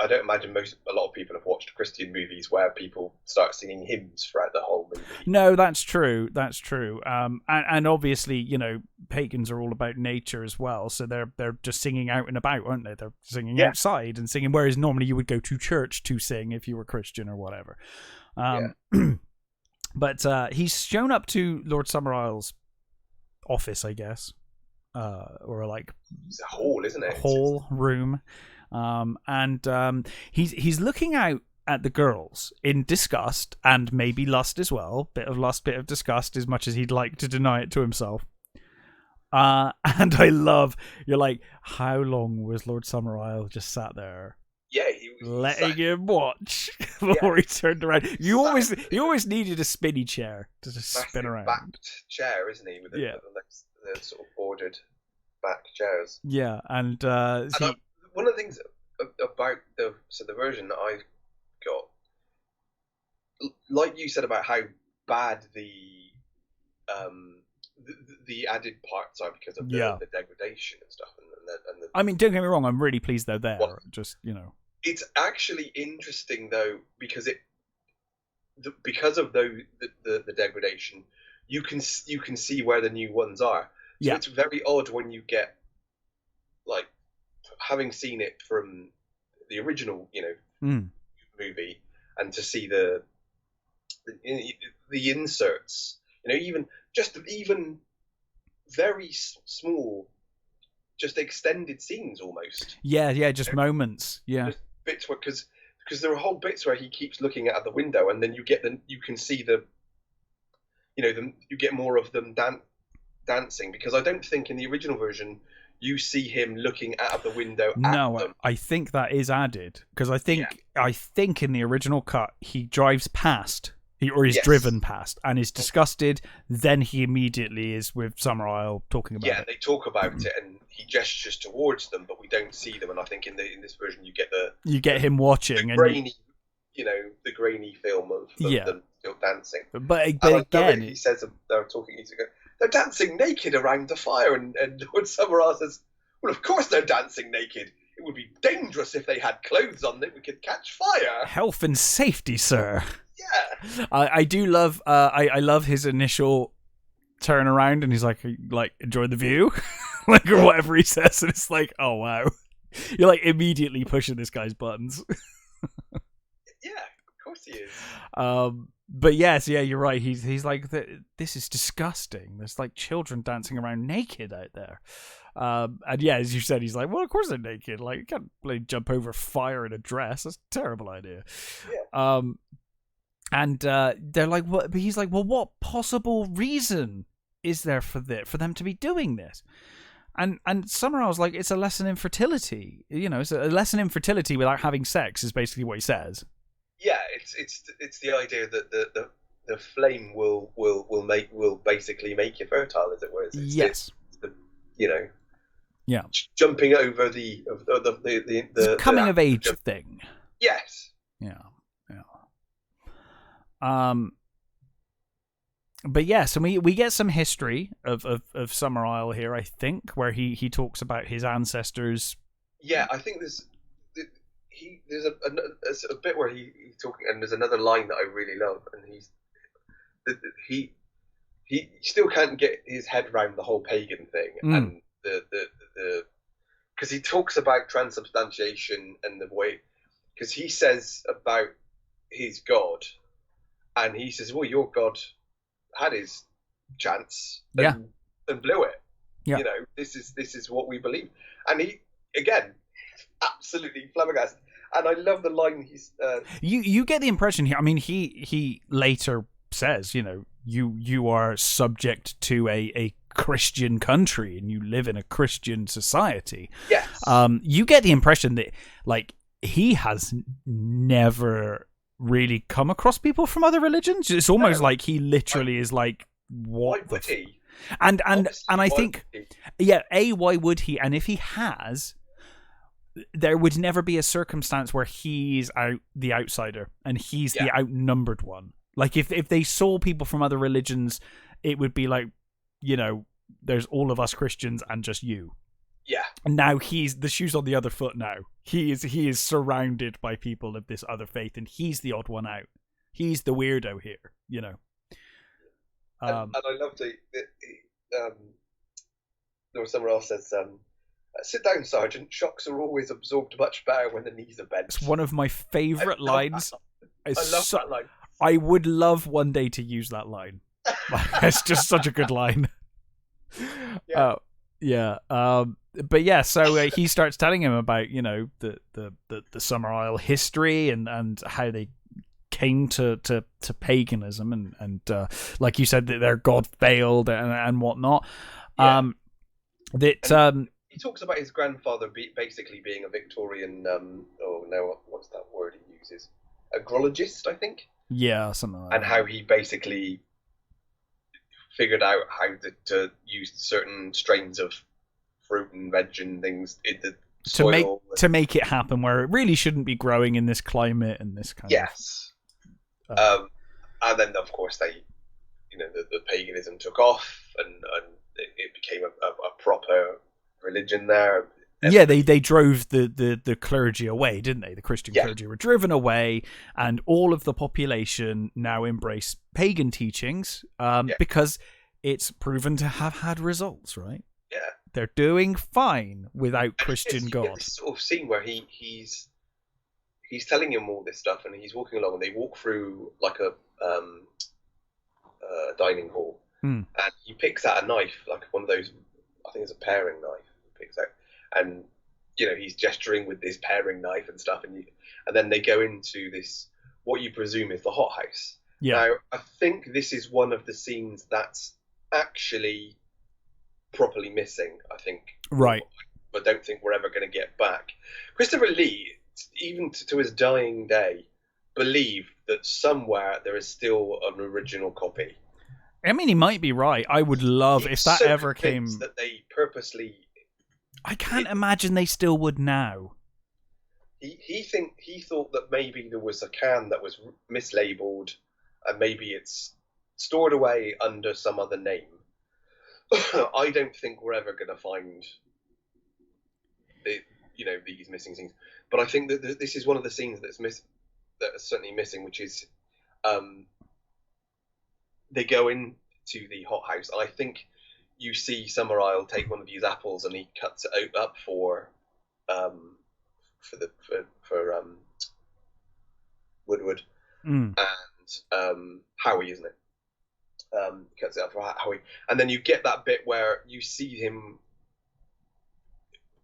I don't imagine a lot of people have watched Christian movies where people start singing hymns throughout the whole movie. No, that's true. That's true. And obviously, you know, pagans are all about nature as well, so they're just singing out and about, aren't they? They're singing outside and singing, whereas normally you would go to church to sing if you were Christian or whatever. But he's shown up to Lord Summerisle's office, I guess. Or like it's a hall, isn't it? A hall room, and he's looking out at the girls in disgust and maybe lust as well. Bit of lust, bit of disgust, as much as he'd like to deny it to himself. And I love, you're like, how long was Lord Summerisle just sat there? Yeah, he was letting him watch before he turned around. You always needed a spinny chair to just spin around. Backed chair, isn't he? With the sort of bordered back chairs. Yeah, and one of the things about the version that I got, like you said about how bad the added parts are because of the degradation and stuff, and the. I mean, don't get me wrong. I'm really pleased they're there. Well, just it's actually interesting though because because of the degradation, you can see where the new ones are. So it's very odd when you get, like, having seen it from the original, movie, and to see the inserts, even very small, just extended scenes almost. Yeah, just moments. Yeah, just bits where because there are whole bits where he keeps looking out of the window, and then you can see you get more of them dancing, because I don't think in the original version you see him looking out of the window at them. I think that is added, because I think in the original cut he drives past, he's driven past and is disgusted, then he immediately is with Summerisle talking about it. Yeah, they talk about it and he gestures towards them, but we don't see them, and I think in this version you get him watching the grainy, the grainy film of them still dancing. But again, he says they're talking. They're dancing naked around the fire, and Lord Summerisle says, "Well, of course they're dancing naked. It would be dangerous if they had clothes on that we could catch fire. Health and safety, sir." Yeah, I do love. I love his initial turn around, and he's like enjoy the view, like, or whatever he says, and it's like, oh wow, you're like immediately pushing this guy's buttons. Yeah, of course he is. But yes, you're right. He's like, this is disgusting. There's like children dancing around naked out there. And yeah, as you said, he's like, well, of course they're naked. Like, you can't jump over fire in a dress. That's a terrible idea. Yeah. And they're like, what? But he's like, well, what possible reason is there for them to be doing this? And Summerisle's like, it's a lesson in fertility. It's a lesson in fertility without having sex, is basically what he says. Yeah, it's the idea that the flame will basically make you fertile, as it were. It's jumping over the coming of age thing. Yes. Yeah. But yes, and we get some history of Summerisle here, I think, where he talks about his ancestors. Yeah, I think there's a bit where he's talking, and there's another line that I really love, and he still can't get his head around the whole pagan thing, and the because he talks about transubstantiation and the way, because he says about his God, and he says, well, your God had his chance and blew it. Yeah. You know, this is what we believe. And he, again, absolutely flabbergasted. And I love the line he's... You get the impression here, I mean, he later says, you know, you are subject to a Christian country and you live in a Christian society. Yes. You get the impression that, like, he has never really come across people from other religions. It's almost like he literally is like, what? Why would he? And I think, why would he? And if he has, there would never be a circumstance where he's the outsider and he's the outnumbered one. Like if they saw people from other religions, it would be like, you know, there's all of us Christians and just you. Yeah. And now he's the shoe's on the other foot now. He is surrounded by people of this other faith, and he's the odd one out. He's the weirdo here, you know. And I love there was someone else says, sit down, Sergeant. Shocks are always absorbed much better when the knees are bent. It's one of my favourite lines. I love that line. I would love one day to use that line. It's just such a good line. But yeah, so he starts telling him about, you know, the Summer Isle history and how they came to paganism and like you said, that their god failed and whatnot. He talks about his grandfather basically being a Victorian what's that word he uses, agrologist, I think. Yeah, something like that. And how he basically figured out how to use certain strains of fruit and veg and things in the soil to make it happen where it really shouldn't be growing in this climate and this kind of. And then of course they, you know, the paganism took off and it became a proper religion there. Yeah, they drove the clergy away, didn't they? The Christian clergy were driven away, and all of the population now embrace pagan teachings because it's proven to have had results, right? Yeah. They're doing fine without Christian God. You get this sort of scene where he's telling him all this stuff, and he's walking along, and they walk through like a dining hall, and he picks out a knife, like one of those, I think it's a paring knife. He picks out, and you know, he's gesturing with this paring knife and stuff, and then they go into this, what you presume is the hothouse. Yeah. Now, I think this is one of the scenes that's actually properly missing, I think. Right. But don't think we're ever going to get back. Christopher Lee, even to his dying day, believed that somewhere there is still an original copy. I mean, he might be right. I would love if that ever came. That they purposely. I can't imagine they still would now. He thought that maybe there was a can that was mislabeled, and maybe it's stored away under some other name. I don't think we're ever going to find these missing scenes. But I think that this is one of the scenes that is certainly missing, which is they go into the hothouse, and I think you see Summer Isle take one of these apples, and he cuts it up for Woodward and Howie, isn't it? Cuts it up for Howie, and then you get that bit where you see him.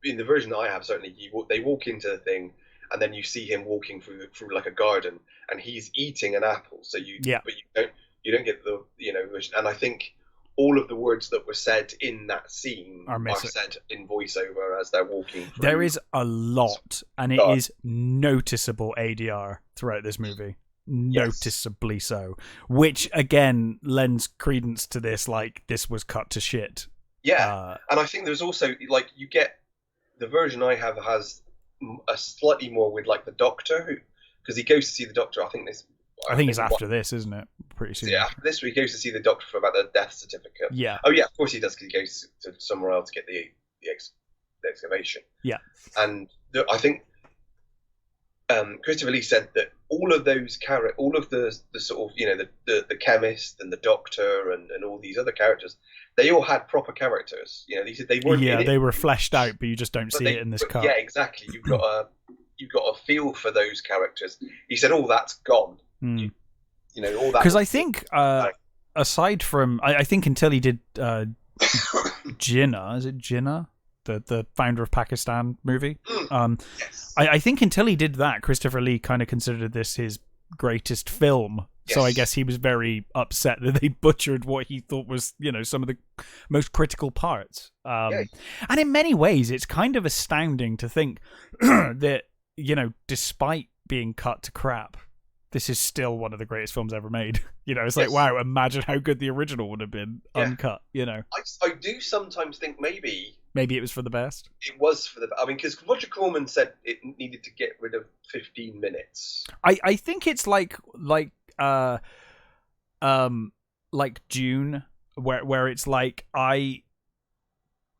In the version that I have, certainly, they walk into the thing, and then you see him walking through like a garden, and he's eating an apple. So but you don't get the version. And I think all of the words that were said in that scene are said in voiceover as they're walking through. There is a lot, and it is noticeable ADR throughout this movie. Noticeably so, which again lends credence to this, like, this was cut to shit. And I think there's also, like, you get the version I have has a slightly more with, like, the doctor, because he goes to see the doctor. I think it's after this, isn't it? Pretty soon. Yeah, after this, he goes to see the doctor for about the death certificate. Yeah. Oh yeah, of course he does, because he goes to somewhere else to get the excavation. Yeah. And I think Christopher Lee said that all of those all of the sort of the chemist and the doctor and all these other characters, they all had proper characters. He said they weren't. Yeah, in they it, were fleshed out, but you just don't see it in this cut. Yeah, exactly. You've got a feel for those characters. He said all that's gone. All that. Because I think aside from I think until he did Jinnah, is it Jinnah? The founder of Pakistan movie. Yes. I think until he did that, Christopher Lee kind of considered this his greatest film. Yes. So I guess he was very upset that they butchered what he thought was, some of the most critical parts. And in many ways, it's kind of astounding to think that, despite being cut to crap, this is still one of the greatest films ever made. It's like, wow, imagine how good the original would have been uncut, I do sometimes think maybe it was for the best. It was for the. I mean, because Roger Corman said it needed to get rid of 15 minutes. I think it's like June, where it's like I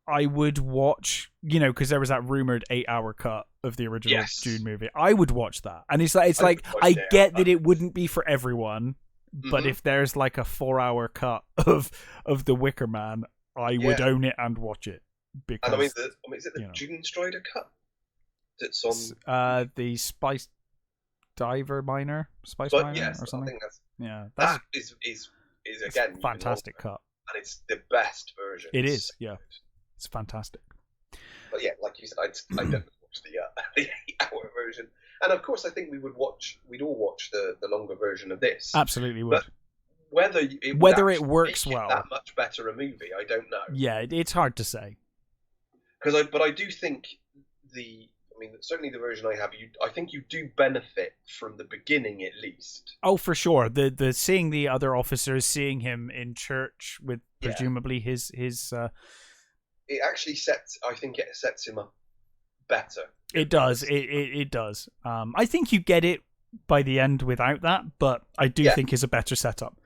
would watch, because there was that rumored 8-hour cut of the original June movie. I would watch that, and it's like I get that it wouldn't be for everyone, but if there's like a 4-hour cut of the Wicker Man, I would own it and watch it. Because, and is it the June Strider cut that's on the Spice Diver Miner, Spice Miner or something? That is again a fantastic cut, and it's the best version. It is, it's fantastic. But yeah, like you said, I don't watch the 8-hour version, and of course, I think we'd all watch the longer version of this. Absolutely would. But whether it works well, that much better a movie, I don't know. Yeah, it's hard to say. But I do think certainly the version I have, I think you do benefit from the beginning at least. Oh, for sure. The seeing the other officers, seeing him in church with presumably his. It actually sets him up better. It does. It does. I think you get it by the end without that, but I do think it's a better setup.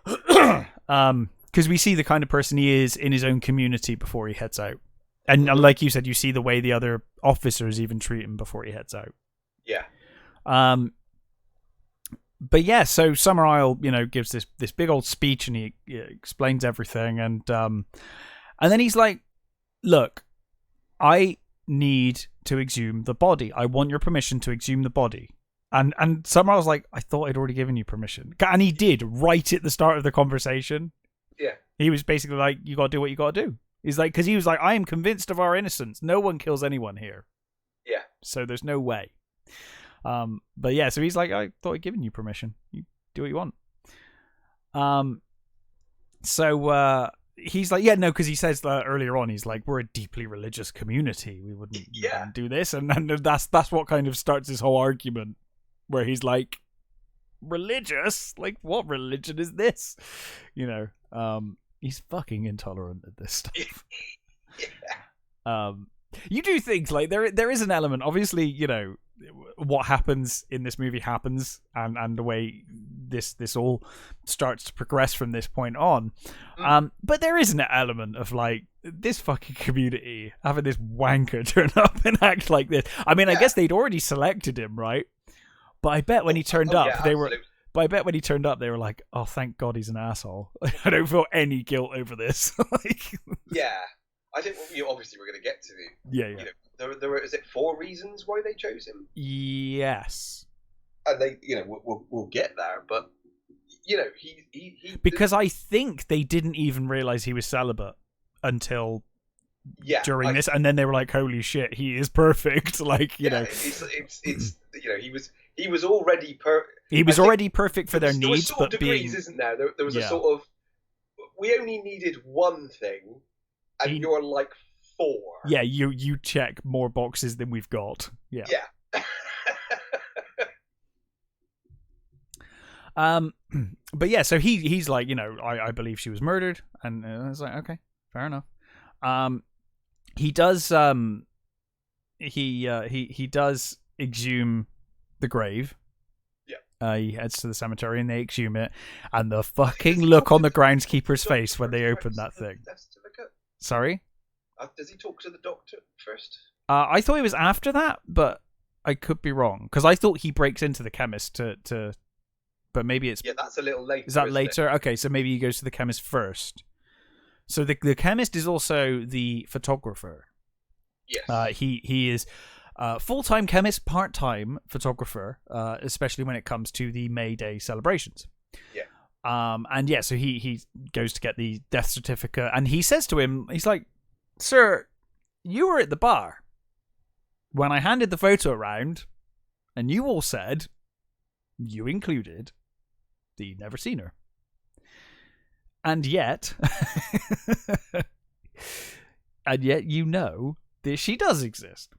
Because we see the kind of person he is in his own community before he heads out. And like you said, you see the way the other officers even treat him before he heads out. Yeah. But yeah, so Summer Isle, gives this big old speech and he explains everything, and then he's like, "Look, I need to exhume the body. I want your permission to exhume the body." And Summer Isle's like, "I thought I'd already given you permission," and he did right at the start of the conversation. Yeah. He was basically like, "You got to do what you got to do." He's like, because he was like, "I am convinced of our innocence. No one kills anyone here." Yeah. So there's no way. But yeah, so he's like, "I thought I'd given you permission. You do what you want." So he's like, "Yeah, no," because he says earlier on, he's like, "We're a deeply religious community. We wouldn't do this," and that's what kind of starts this whole argument, where he's like, "Religious? Like, what religion is this?" He's fucking intolerant at this stuff. You do think like there is an element, obviously, what happens in this movie happens, and the way this all starts to progress from this point on. But there is an element of like this fucking community having this wanker turn up and act like this. I mean, I guess they'd already selected him, right? But I bet when he turned up, they were. But I bet when he turned up, they were like, "Oh, thank God he's an asshole. I don't feel any guilt over this." Yeah, I think obviously we're going to get to the. There were, is it 4 reasons why they chose him? Yes. And they, we'll get there, but he because I think they didn't even realize he was celibate until during this, and then they were like, "Holy shit, he is perfect!" Like it's he was already perfect for their needs, there was sort but of degrees, isn't there? There was a sort of, we only needed one thing, and you're like 4. Yeah, you check more boxes than we've got. Yeah. But yeah, so he's like, I believe she was murdered, and I was like, okay, fair enough. He does he does exhume the grave. Yeah. He heads to the cemetery and they exhume it, and the fucking look on the groundskeeper's face when they open that thing. Sorry? Does he talk to the doctor first? I thought it was after that, but I could be wrong because I thought he breaks into the chemist to but maybe it's that's a little later. Is that later? Okay, so maybe he goes to the chemist first. So the chemist is also the photographer. Yes. He is full-time chemist, part-time photographer, especially when it comes to the May Day celebrations. Yeah. And yeah, so he goes to get the death certificate, and he says to him, he's like, "Sir, you were at the bar when I handed the photo around, and you all said, you included, that you'd never seen her. And yet, you know that she does exist."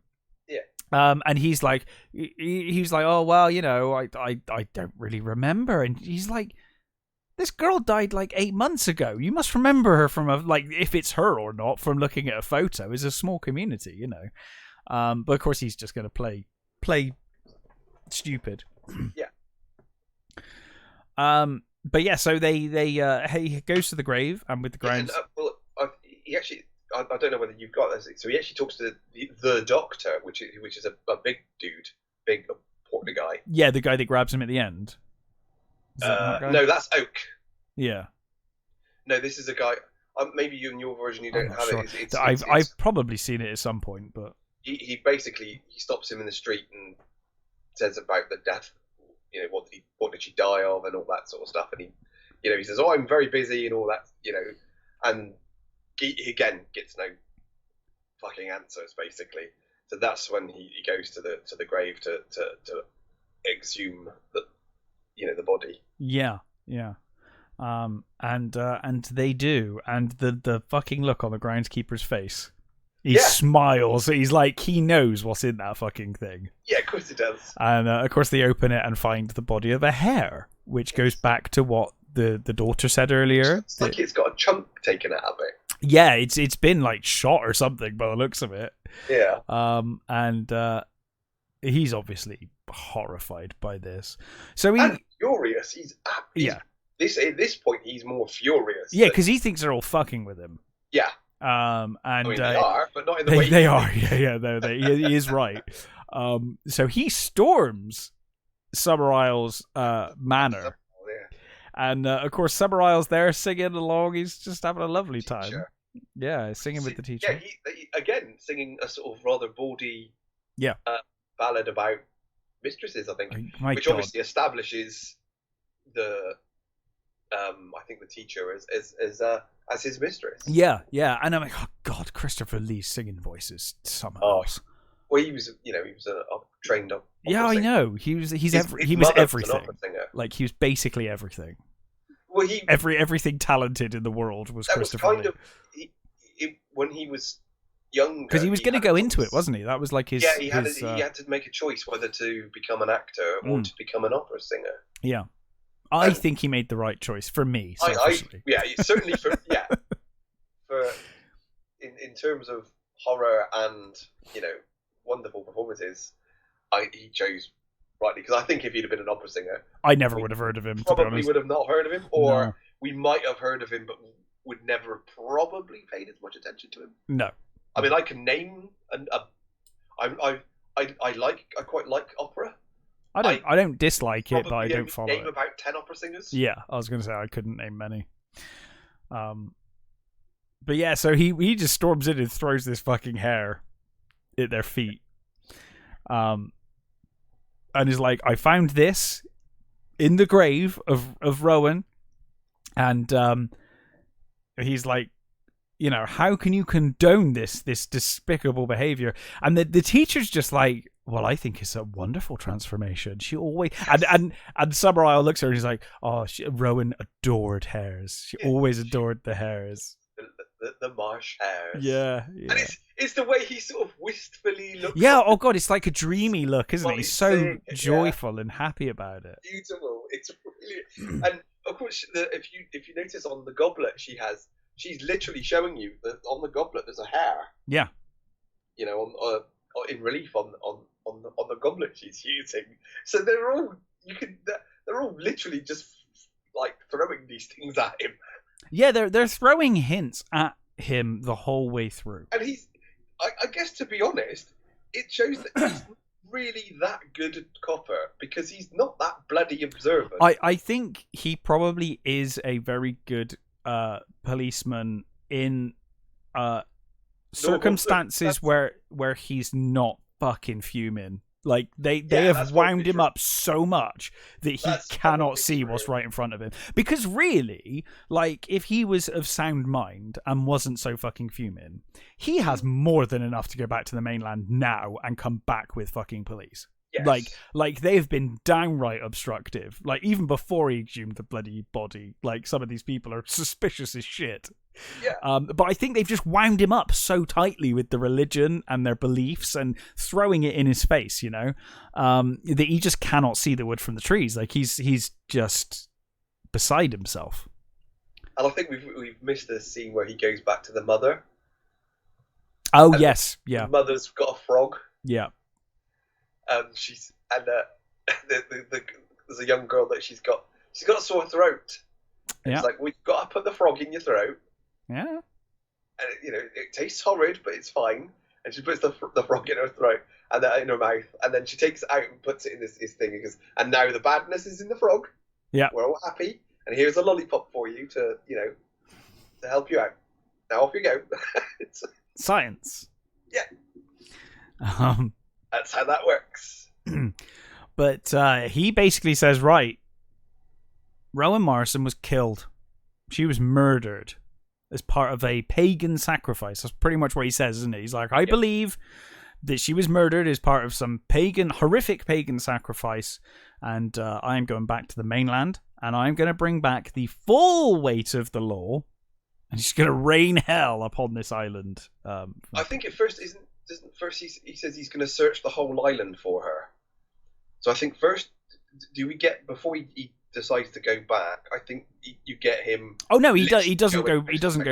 Yeah. And he's like, oh well, you know, I don't really remember. And he's like, this girl died like 8 months ago. You must remember her from if it's her or not from looking at a photo. It's a small community, you know. But of course he's just going to play stupid. Yeah. But yeah, so he goes to the grave, and with the grounds. He actually, I don't know whether you've got this. So he actually talks to the doctor, which is a big dude, big important guy. Yeah, the guy that grabs him at the end. No, that's Oak. Yeah. No, this is a guy. Maybe in your version you don't have sure. it. I've probably seen it at some point, but he basically stops him in the street and says about the death. You know, what did she die of, and all that sort of stuff. And he says, "Oh, I'm very busy," and all that. You know, and he again gets no fucking answers, basically. So that's when he goes to the grave to exhume the body. Yeah. And they do, and the fucking look on the groundskeeper's face. He smiles. He's like, he knows what's in that fucking thing. Yeah, of course he does. And of course they open it and find the body of a hare, which goes back to what the daughter said earlier. It's like it's got a chunk taken out of it. Yeah, it's been like shot or something by the looks of it. Yeah. And he's obviously horrified by this. So and furious. He's at this point he's more furious. Yeah, because he thinks they're all fucking with him. Yeah. And I mean, they are, but not in the way they are. Yeah. He is right. So he storms Summer Isle's manor. And of course, Summer Isle's there singing along. He's just having a lovely time. Yeah, singing with the teacher. Yeah, he again singing a sort of rather bawdy ballad about mistresses, I think, which obviously establishes the I think the teacher as his mistress. Yeah, and I'm like, oh god, Christopher Lee's singing voice is something else. Well, he was a trained opera Yeah, singer. I know. He was everything. Like he was basically everything. Well, everything talented in the world was Christopher Lee. When he was younger, because he was going to go into it, wasn't he? That was like his. Yeah, he had to make a choice whether to become an actor or to become an opera singer. Yeah. I think he made the right choice for me. Certainly for in terms of horror and wonderful performances, he chose rightly, because I think if he'd have been an opera singer, I never would have heard of him. Probably would have not heard of him, or we might have heard of him, but would never have probably paid as much attention to him. No, I mean I can name I quite like opera. I don't dislike it, but I don't follow name it. About 10 opera singers. Yeah, I was going to say I couldn't name many. But yeah, so he just storms in and throws this fucking hare at their feet. And is like, I found this in the grave of Rowan, and he's like, how can you condone this despicable behavior? And the teacher's just like, well, I think it's a wonderful transformation. She always and Summer Isle looks at her and he's like, oh, Rowan adored hares. She always adored the hares. The marsh hares. Yeah. And it's the way he sort of wistfully looks. Yeah. Oh god, it's like a dreamy look, isn't it? He's so joyful and happy about it. Beautiful. It's brilliant. And of course, if you notice on the goblet she's literally showing you that on the goblet there's a hare. Yeah. In relief on the goblet she's using. So they're all literally just like throwing these things at him. Yeah, they're throwing hints at him the whole way through. And I guess to be honest, it shows that he's really that good a copper? Because he's not that bloody observant. I think he probably is a very good policeman in circumstances where he's not fucking fuming. Like they have wound him up so much that he cannot see what's right in front of him. Because really, like, if he was of sound mind and wasn't so fucking fuming, he has more than enough to go back to the mainland now and come back with fucking police. Yes. Like they've been downright obstructive. Like, even before he exhumed the bloody body, like, some of these people are suspicious as shit. Yeah. But I think they've just wound him up so tightly with the religion and their beliefs and throwing it in his face, you know, that he just cannot see the wood from the trees. Like, he's just beside himself. And I think we've missed the scene where he goes back to the mother. Oh, and yes, yeah. The mother's got a frog. Yeah. There's a young girl that she's got a sore throat. Yeah. It's like, we've got to put the frog in your throat. Yeah. And it tastes horrid, but it's fine. And she puts the frog in her throat and then in her mouth, and then she takes it out and puts it in this thing. And goes, and now the badness is in the frog. Yeah. We're all happy, and here's a lollipop for you to help you out. Now off you go. Science. Yeah. That's how that works. But he basically says, right, Rowan Morrison was killed. She was murdered as part of a pagan sacrifice. That's pretty much what he says, isn't it? He's like, I believe that she was murdered as part of some horrific pagan sacrifice, and I am going back to the mainland, and I'm going to bring back the full weight of the law, and she's going to rain hell upon this island. I think at first he says he's going to search the whole island for her. So I think first, before he decides to go back, I think you get him. Oh no, he doesn't go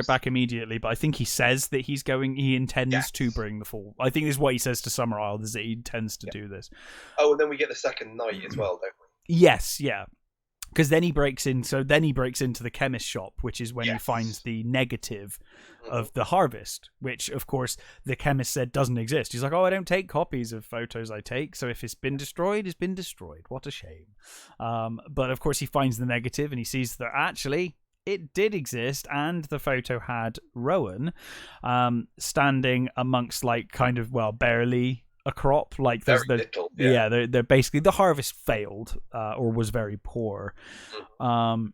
back immediately, but I think he says that he intends to bring the full. I think this is what he says to Summer Isle, is that he intends to do this. Oh, and then we get the second night as well, don't we? Yes, yeah. Because then he breaks into the chemist shop, which is when he finds the negative of the harvest, which, of course, the chemist said doesn't exist. He's like, oh, I don't take copies of photos I take, so if it's been destroyed, it's been destroyed. What a shame. But, of course, he finds the negative, and he sees that, actually, it did exist, and the photo had Rowan standing amongst, like, kind of, barely a crop, like there's they're basically, the harvest failed or was very poor, and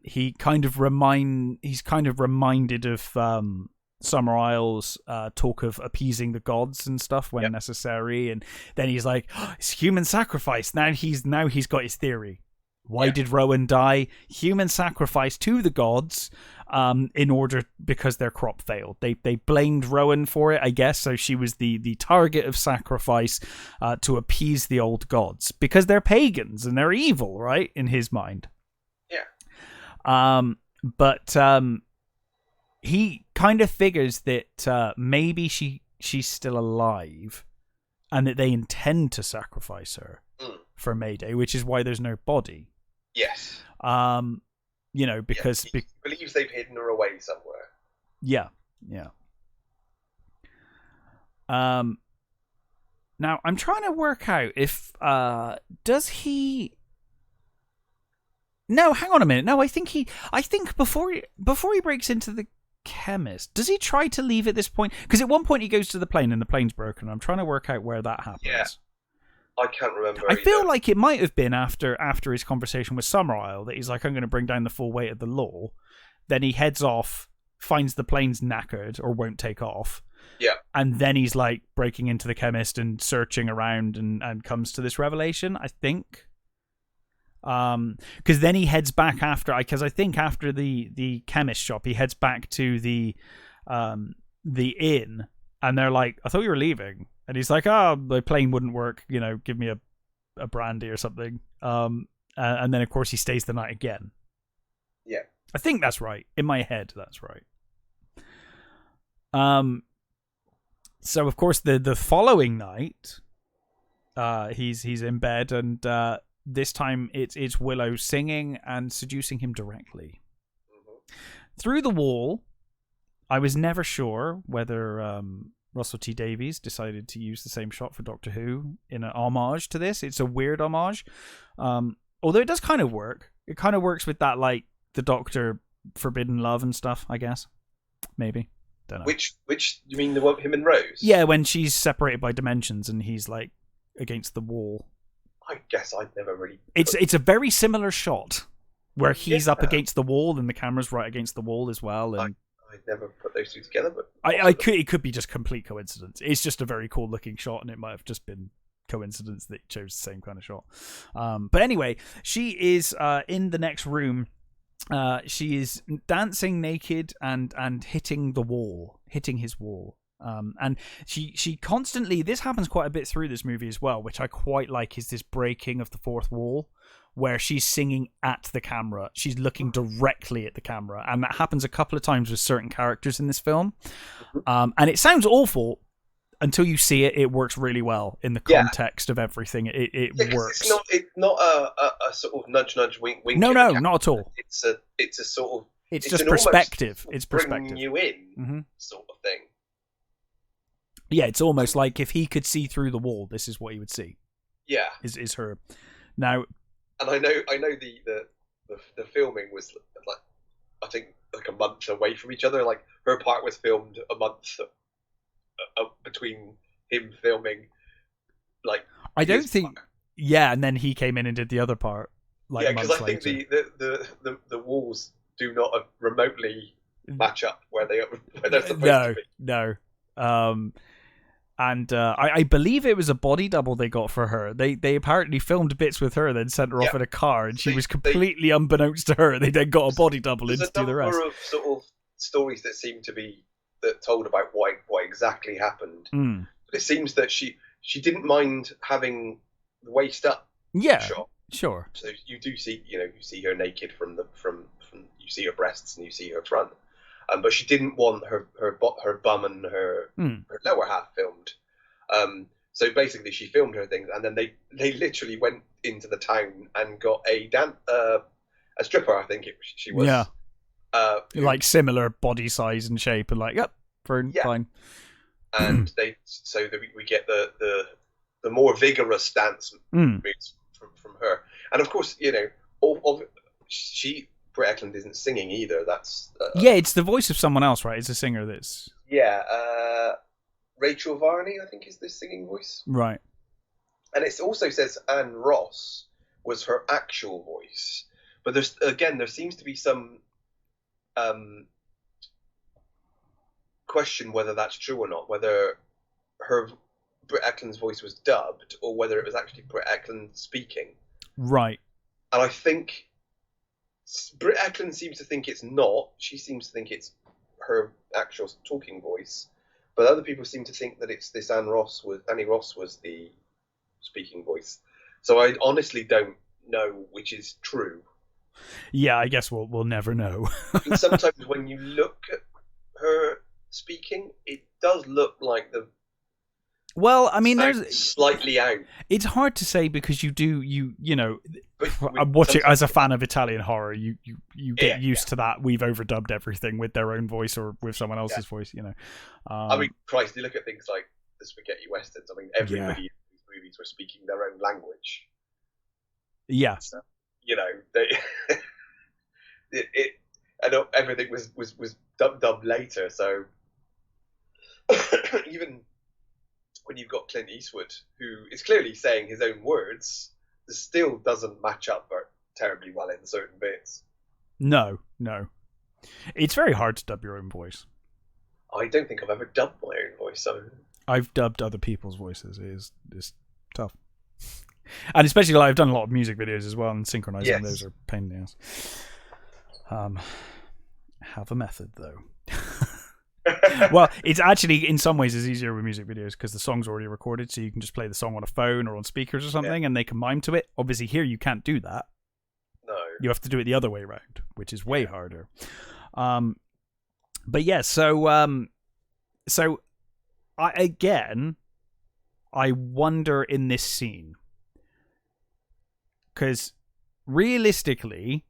he's kind of reminded of Summer Isle's talk of appeasing the gods and stuff when necessary, and then he's like, oh, it's human sacrifice. Now he's got his theory. Why did Rowan die? Human sacrifice to the gods, because their crop failed. They blamed Rowan for it, I guess. So she was the target of sacrifice to appease the old gods, because they're pagans and they're evil, right? In his mind. Yeah. But he kind of figures that maybe she's still alive, and that they intend to sacrifice her for May Day, which is why there's no body. Yes. Because he believes they've hidden her away somewhere. Yeah. Now I'm trying to work out if does he. No, hang on a minute. No, I think before he breaks into the chemist, does he try to leave at this point? Because at one point he goes to the plane and the plane's broken. I'm trying to work out where that happens. Yeah. I can't remember. I feel like it might have been after his conversation with Summer Isle that he's like, I'm going to bring down the full weight of the law. Then he heads off, finds the plane's knackered or won't take off. Yeah. And then he's like breaking into the chemist and searching around and comes to this revelation, I think. Because then he heads back because I think after the chemist shop, he heads back to the inn, and they're like, I thought you were leaving. And he's like, oh, the plane wouldn't work, give me a brandy or something. And then, of course, he stays the night again. Yeah. I think that's right. In my head, that's right. So, of course, the following night, he's in bed, and this time it's Willow singing and seducing him directly. Mm-hmm. Through the wall, I was never sure whether Russell T Davies decided to use the same shot for Doctor Who in an homage to this. It's a weird homage, although it does kind of work. It kind of works with that, like the Doctor forbidden love and stuff, I guess. Maybe. Don't know. Which you mean the one him and Rose? Yeah, when she's separated by dimensions and he's like against the wall. I guess I'd never really. It's a very similar shot where he's up against the wall and the camera's right against the wall as well. And I never put those two together, but it could be just complete coincidence. It's just a very cool looking shot, and it might have just been coincidence that he chose the same kind of shot. But anyway, she is in the next room. She is dancing naked and hitting his wall. And she constantly, this happens quite a bit through this movie as well, which I quite like, is this breaking of the fourth wall, where she's singing at the camera. She's looking directly at the camera, and that happens a couple of times with certain characters in this film. And it sounds awful until you see it. It works really well in the context of everything. It works. It's not a sort of nudge, not at all. It's a sort of. It's just perspective. It's perspective. Bringing you in, sort of thing. Yeah, it's almost like if he could see through the wall, this is what he would see. Yeah, is her now. And I know the filming was like, I think like a month away from each other. Like her part was filmed a month between him filming. Like I don't think. Part. Yeah, and then he came in and did the other part. Like because I think the walls do not remotely match up where they're supposed to be. No. And I believe it was a body double they got for her. They apparently filmed bits with her, then sent her off in a car, and she was completely unbeknownst to her. They then got a body double in to do the rest. There's a number of sort of stories that seem to be told about what exactly happened. But it seems that she didn't mind having the waist up shot. Sure. So you do see, you see her naked from you see her breasts and you see her front. But she didn't want her bum and her lower half filmed. So basically, she filmed her things, and then they literally went into the town and got a stripper. I think she was. Yeah. Like similar body size and shape, and like fine. And we get the more vigorous dance moves from her, and of course, Britt Ekland isn't singing either. That's it's the voice of someone else, right? It's a singer. Rachel Varney, I think, is the singing voice, right? And it also says Anne Ross was her actual voice, but there seems to be some question whether that's true or not, whether Britt Ekland's voice was dubbed or whether it was actually Britt Ekland speaking, right? And I think Britt Ekland seems to think it's not. She seems to think it's her actual talking voice, but other people seem to think that it's this Annie Ross was the speaking voice. So I honestly don't know which is true. Yeah, I guess we'll never know. And sometimes when you look at her speaking, it does look like the. Well, I mean, there's slightly out. It's hard to say because you I'm watching as a fan of Italian horror. You get used to that. We've overdubbed everything with their own voice or with someone else's voice. I mean, Christ, you look at things like the spaghetti westerns. I mean, everybody in these movies were speaking their own language. Yeah. So, I know everything was dubbed later. So even when you've got Clint Eastwood, who is clearly saying his own words, it still doesn't match up terribly well in certain bits. No. It's very hard to dub your own voice. I don't think I've ever dubbed my own voice. So I've dubbed other people's voices. It's tough. And especially, I've done a lot of music videos as well, and synchronizing those are a pain in the ass. Have a method, though. Well, it's actually, in some ways, it's easier with music videos because the song's already recorded, so you can just play the song on a phone or on speakers or something, and they can mime to it. Obviously, here you can't do that. No. You have to do it the other way around, which is way harder. But yeah, so I wonder in this scene, because realistically,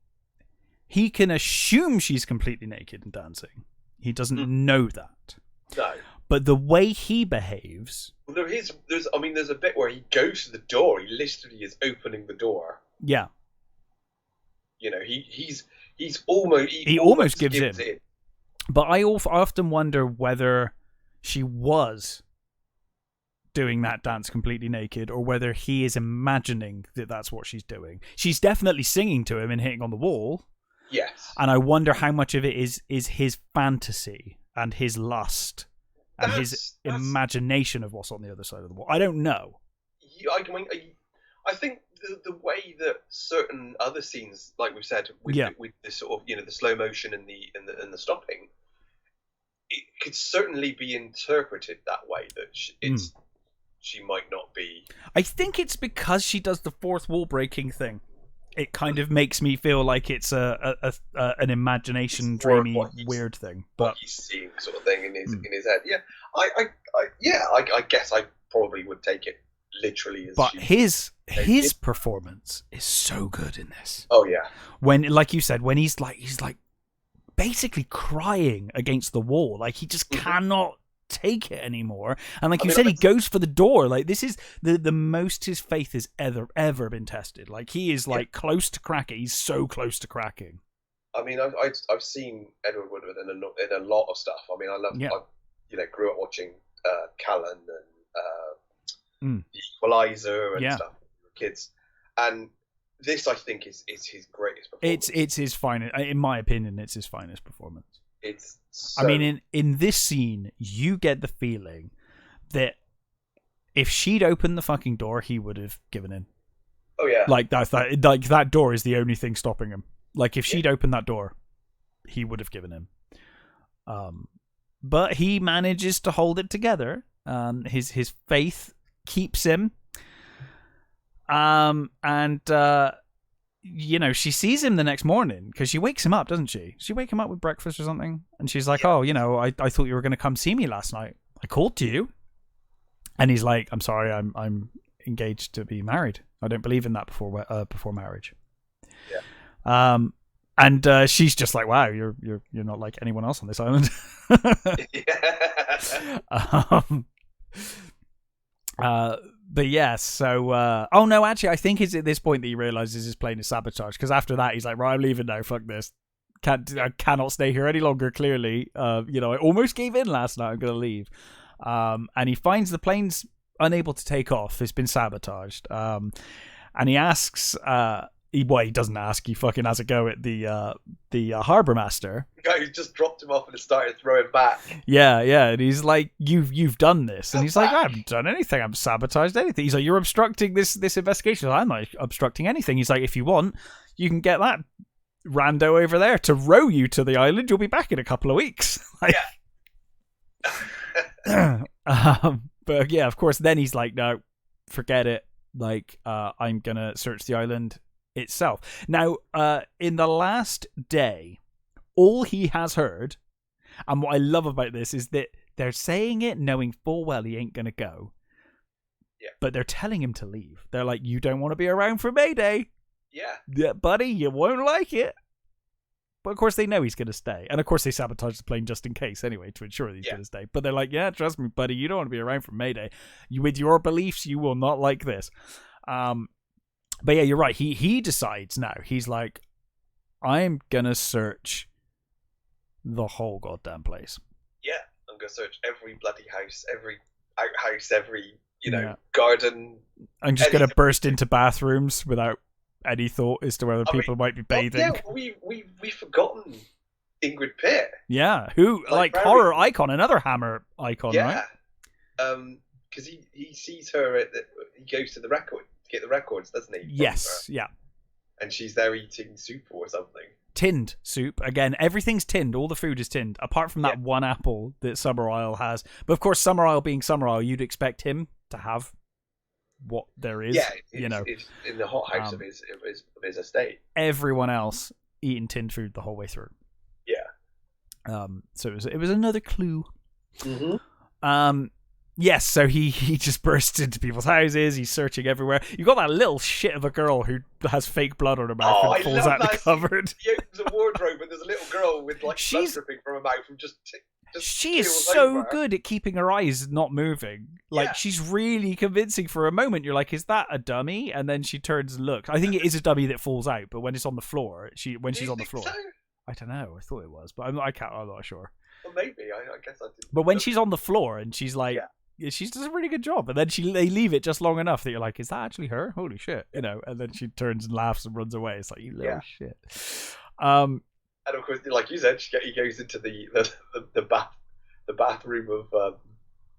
he can assume she's completely naked and dancing. He doesn't know that. No. But the way he behaves... Well, there's a bit where he goes to the door. He literally is opening the door. Yeah. You know, he's almost... He almost gives in. But I often wonder whether she was doing that dance completely naked, or whether he is imagining that that's what she's doing. She's definitely singing to him and hitting on the wall. Yes. And I wonder how much of it is his fantasy and his lust and his imagination of what's on the other side of the wall. I don't know. I think the way that certain other scenes, like we've said, with the sort of, you know, the slow motion and the stopping, it could certainly be interpreted that way, that she might not be. I think it's because she does the fourth wall breaking thing. It kind of makes me feel like it's an imagination, dreamy, weird thing. But he's seeing sort of thing in his head. Yeah, I guess I probably would take it literally as. But his performance is so good in this. Oh yeah. When, like you said, when he's like basically crying against the wall, like he just cannot take it anymore, and like you said, he goes for the door. Like, this is the most his faith has ever been tested. Like, he is like close to cracking. He's so close to cracking. I mean, I've seen Edward Woodward in a lot of stuff. I mean, I grew up watching Callan and The Equalizer and stuff with kids, and this, I think, is his greatest performance. It's his finest, in my opinion. It's his finest performance. I mean, in this scene, you get the feeling that if she'd opened the fucking door, he would have given in. Oh yeah, like that door is the only thing stopping him. Like, if she'd opened that door, he would have given in. But he manages to hold it together. His faith keeps him. You know, she sees him the next morning because she wakes him up, doesn't she? She wake him up with breakfast or something, and she's like, "Oh, you know, I thought you were going to come see me last night. I called to you." And he's like, "I'm sorry, I'm engaged to be married. I don't believe in that before marriage." Yeah. And she's just like, "Wow, you're not like anyone else on this island." But yeah, so oh no, actually, I think it's at this point that he realizes his plane is sabotaged, because after that he's like, "Right, I'm leaving now. Fuck this. I cannot stay here any longer. Clearly, you know, I almost gave in last night. I'm gonna leave." And he finds the plane's unable to take off. It's been sabotaged. And he asks, he doesn't ask. He fucking has a go at the harbour master. The guy who just dropped him off and started throwing back. Yeah, and he's like, "You've done this," and he's like, "I haven't done anything. I haven't sabotaged anything." He's like, "You're obstructing this investigation." I'm not obstructing anything. He's like, "If you want, you can get that rando over there to row you to the island. You'll be back in a couple of weeks." Like, yeah. But yeah, of course, then he's like, "No, forget it. Like, I'm gonna search the island itself." Now, in the last day, all he has heard, and what I love about this, is that they're saying it knowing full well he ain't gonna go. Yeah. But they're telling him to leave. They're like, "You don't want to be around for Mayday." Yeah, buddy, you won't like it. But of course they know he's gonna stay, and of course they sabotage the plane just in case anyway, to ensure that he's gonna stay. But they're like, "Yeah, trust me, buddy, you don't want to be around for Mayday. With your beliefs, you will not like this." But yeah, you're right. He decides now. He's like, "I'm gonna search the whole goddamn place." Yeah, I'm gonna search every bloody house, every outhouse, every garden. I'm just gonna burst into bathrooms without any thought as to whether people might be bathing. Yeah, we've forgotten Ingrid Pitt. Yeah, who like horror icon, another Hammer icon, right? Because he sees her he goes to the record. Get the records, doesn't he? Yes, yeah. And she's there eating soup or something. Tinned soup. Again, everything's tinned. All the food is tinned, apart from that one apple that Summer Isle has. But of course, Summer Isle being Summer Isle, you'd expect him to have what there is. Yeah, it's in the hothouse of his estate. Everyone else eating tinned food the whole way through. Yeah. So it was another clue. Mm-hmm. Yes, so he just bursts into people's houses. He's searching everywhere. You've got that little shit of a girl who has fake blood on her mouth and falls out the cupboard. He opens a wardrobe and there's a little girl with like blood dripping from her mouth from just She is so good at keeping her eyes not moving. Like, she's really convincing for a moment. You're like, is that a dummy? And then she turns and looks. I think it is a dummy that falls out, but when it's on the floor, she's on the floor. So? I don't know. I thought it was, but I'm not sure. Well, maybe. I guess I didn't. But when she's on the floor and she's like, she does a really good job. And then they leave it just long enough that you're like, is that actually her? Holy shit. You know, and then she turns and laughs and runs away. It's like, you little shit. And of course, like you said, he goes into the bathroom of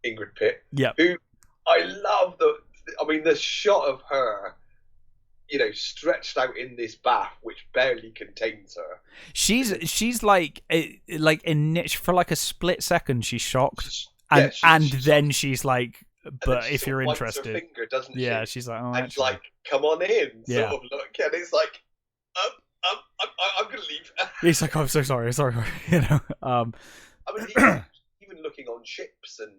Ingrid Pitt. Yeah. Who I love the shot of her, you know, stretched out in this bath which barely contains her. She's like for like a split second she's shocked, and then she's like, but if you're interested, her finger, doesn't she? Yeah, she's like, oh, and actually. Like, come on in, sort of look, and it's like, I'm gonna leave. He's like, oh, I'm so sorry, you know. I mean, even looking on ships, and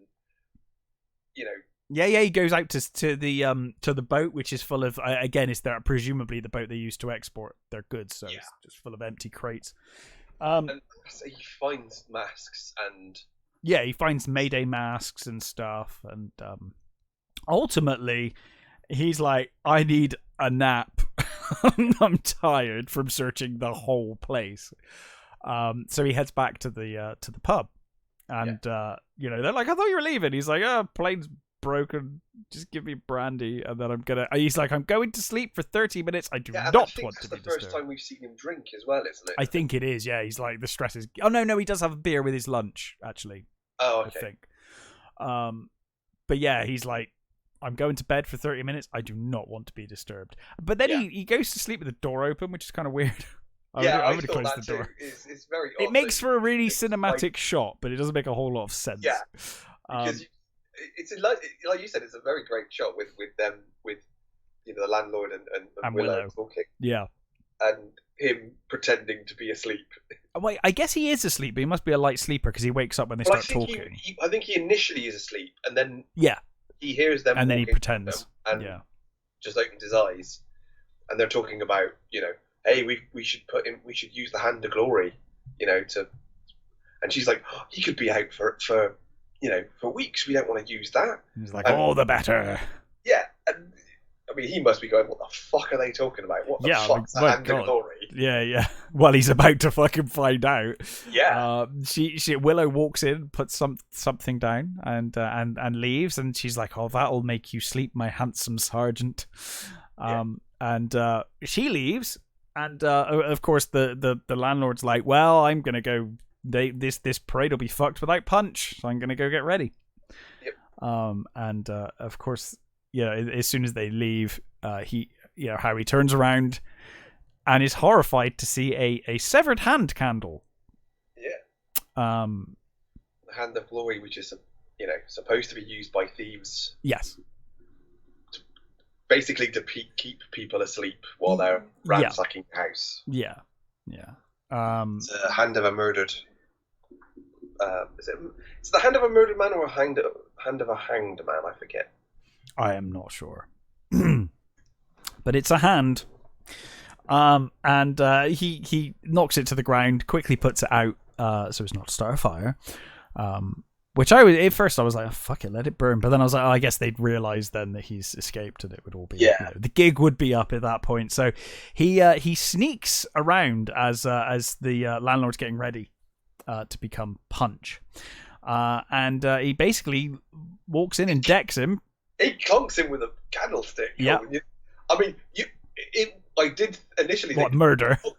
you know. Yeah, he goes out to the boat, which is full of again, it's presumably the boat they use to export their goods, so it's just full of empty crates. And so he finds masks and. Yeah, he finds Mayday masks and stuff, and ultimately, he's like, I need a nap. I'm tired from searching the whole place. So he heads back to the pub, and you know, they're like, I thought you were leaving. He's like, plane's broken. Just give me brandy, and then he's like, I'm going to sleep for 30 minutes. I do not want to be disturbed. That's the first time we've seen him drink as well, isn't it? I think it is. Yeah, he's like, the stress is. Oh no, he does have a beer with his lunch actually. Oh, okay. I think. But yeah, he's like, I'm going to bed for 30 minutes. I do not want to be disturbed. But then he goes to sleep with the door open, which is kind of weird. I would have closed the door. It's very odd. It makes for a really cinematic shot, but it doesn't make a whole lot of sense. Yeah, because it's like you said, it's a very great shot with them, with you know, the landlord and Willow talking. Yeah, and him pretending to be asleep. Wait, I guess he is asleep, but he must be a light sleeper because he wakes up when they start talking. I think he initially is asleep, and then he hears them, and then he pretends, and just opens his eyes, and they're talking about, you know, hey, we should use the Hand of Glory, you know, and she's like, oh, he could be out for you know, for weeks. We don't want to use that. He's like, all the better. Yeah, and I mean, he must be going, what the fuck are they talking about? What the fuck's the Hand of Glory? Yeah. Well, he's about to fucking find out. Yeah. Willow walks in, puts something down, and leaves, and she's like, oh, that'll make you sleep, my handsome sergeant. And she leaves, and of course the landlord's like, well, I'm gonna go. This parade will be fucked without Punch, so I'm gonna go get ready. Yep. And of course, as soon as they leave, Harry turns around and is horrified to see a severed hand candle. Yeah. The Hand of Glory, which is, you know, supposed to be used by thieves. Yes. Basically to keep people asleep while they're ransacking the house. Yeah. It's a hand of a murdered. It's the hand of a murdered man or a hand of a hanged man? I forget. I am not sure, but it's a hand. And he knocks it to the ground, quickly puts it out, so as not to start a fire. Which at first I was like, oh, fuck it, let it burn. But then I was like, oh, I guess they'd realised then that he's escaped and it would all be, the gig would be up at that point. So he sneaks around as the landlord's getting ready to become Punch. And he basically walks in and decks him. He clunks him with a candlestick. Yeah. I mean, I did initially think, murder? Oh,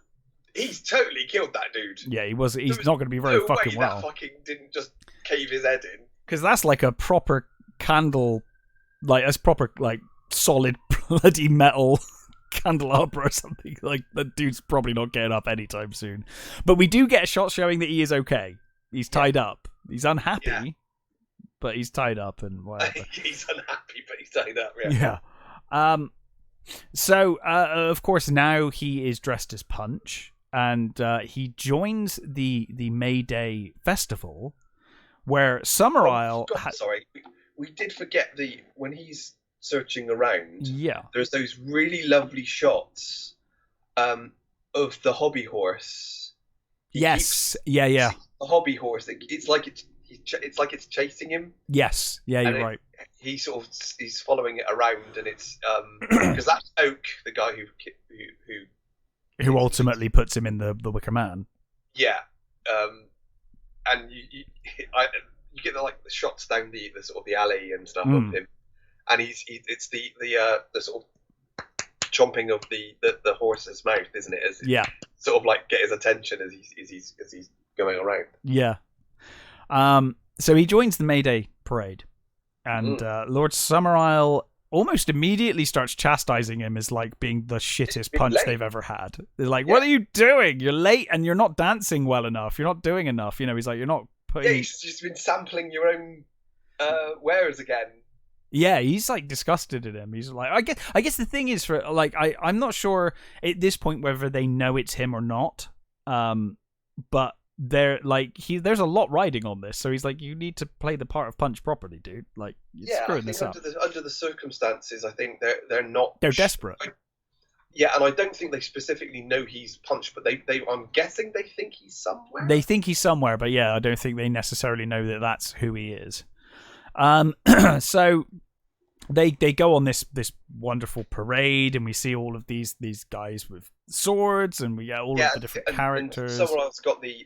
he's totally killed that dude. Yeah, he was. He's not going to be very fucking well. That fucking didn't just cave his head in. Because that's like a proper candle, like that's proper like solid bloody metal candelabra or something. Like the dude's probably not getting up anytime soon. But we do get a shot showing that he is okay. He's tied up. He's unhappy, but he's tied up and whatever. He's unhappy, but he's tied up. Yeah. So of course now he is dressed as Punch, and he joins the May Day festival, where Summer Isle. Sorry, we did forget when he's searching around. Yeah, there's those really lovely shots of the hobby horse Yes. Yeah. A hobby horse. It's like it's chasing him. Yes. Yeah, you're right. He's following it around, and it's because that's Oak, the guy who ultimately puts him in the Wicker Man. Yeah, and you get the shots down the sort of the alley and stuff of him, and it's the sort of chomping of the horse's mouth, isn't it? Sort of like get his attention as he's going around. Yeah. So he joins the May Day parade, and Lord Summerisle almost immediately starts chastising him as like being the shittest punch they've ever had. They're like, "What are you doing? You're late, and you're not dancing well enough. You're not doing enough." He's like, "You're not putting." Yeah, he's just been sampling your own wares again. Yeah, he's like disgusted at him. He's like, I guess the thing is, for like, I'm not sure at this point whether they know it's him or not. But they're like, there's a lot riding on this, so he's like, you need to play the part of Punch properly, dude. Like, you're screwing this up. Under the circumstances, I think they're not. They're desperate. Yeah, and I don't think they specifically know he's Punch, but I'm guessing they think he's somewhere. They think he's somewhere, but yeah, I don't think they necessarily know that that's who he is. So they go on this wonderful parade, and we see all of these guys with swords, and we get all of the different characters. And someone else got the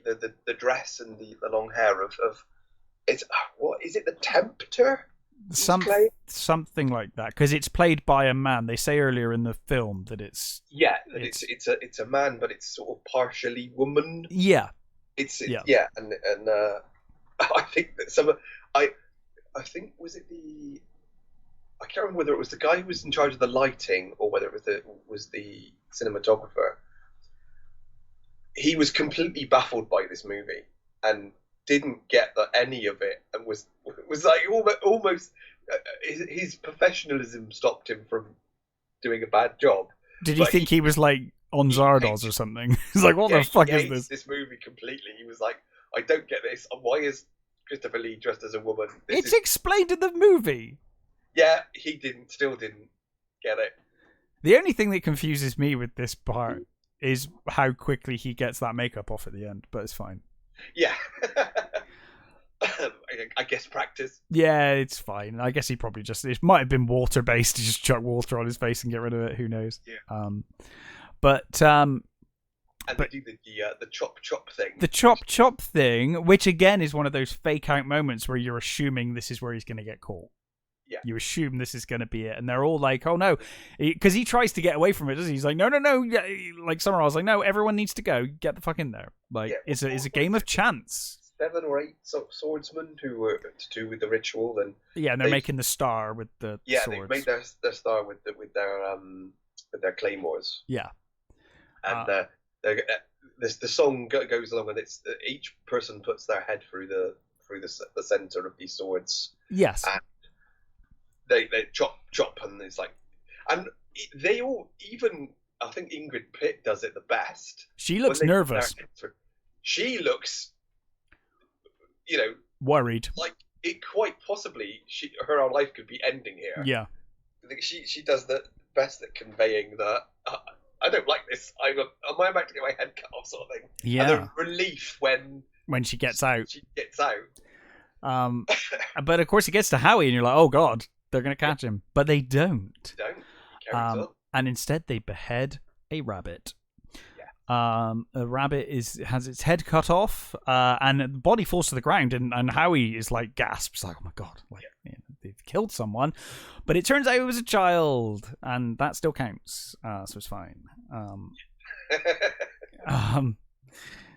dress and the long hair of it's what is it, the Tempter? Something like that, because it's played by a man. They say earlier in the film that it's a man, but it's sort of partially woman. Yeah, and I think that I think I can't remember whether it was the guy who was in charge of the lighting or whether it was the cinematographer. He was completely baffled by this movie and didn't get any of it, and was like almost his professionalism stopped him from doing a bad job. Did he think he was like on Zardoz or something? He's like, what the fuck is this? This movie completely. He was like, I don't get this. Why is Christopher Lee dressed as a woman? It's explained in the movie. Yeah, he still didn't get it. The only thing that confuses me with this part is how quickly he gets that makeup off at the end, but it's fine. Yeah. I guess practice. Yeah, it's fine. I guess he probably it might have been water based to just chuck water on his face and get rid of it. Who knows? Yeah. But they do the chop thing. The chop thing, which again is one of those fake out moments where you're assuming this is where he's going to get caught. Yeah. You assume this is going to be it, and they're all like, "Oh no," because he tries to get away from it, doesn't he? He's like, "No." Like Summerisle's like, "No, everyone needs to go. Get the fuck in there." Like, it's a game of chance. 7 or 8 swordsmen who were to do with the ritual, and and they're making the star with the swords. They made their star with their claymores. Yeah, and the song goes along, and it's each person puts their head through the center of these swords. Yes. And they chop, and it's like, and they all, even I think Ingrid Pitt does it the best. She looks nervous. She looks, worried. Like it quite possibly her whole life could be ending here. Yeah. I think she does the best at conveying the I don't like this. Am I about to get my head cut off, sort of thing. Yeah. And the relief when she gets out. She gets out. But of course it gets to Howie, and you're like, oh god, they're gonna catch him, but they don't. And instead they behead a rabbit. Yeah. A rabbit has its head cut off, and the body falls to the ground, and Howie is like gasps, like, oh my god, they've killed someone, but it turns out it was a child, and that still counts, so it's fine.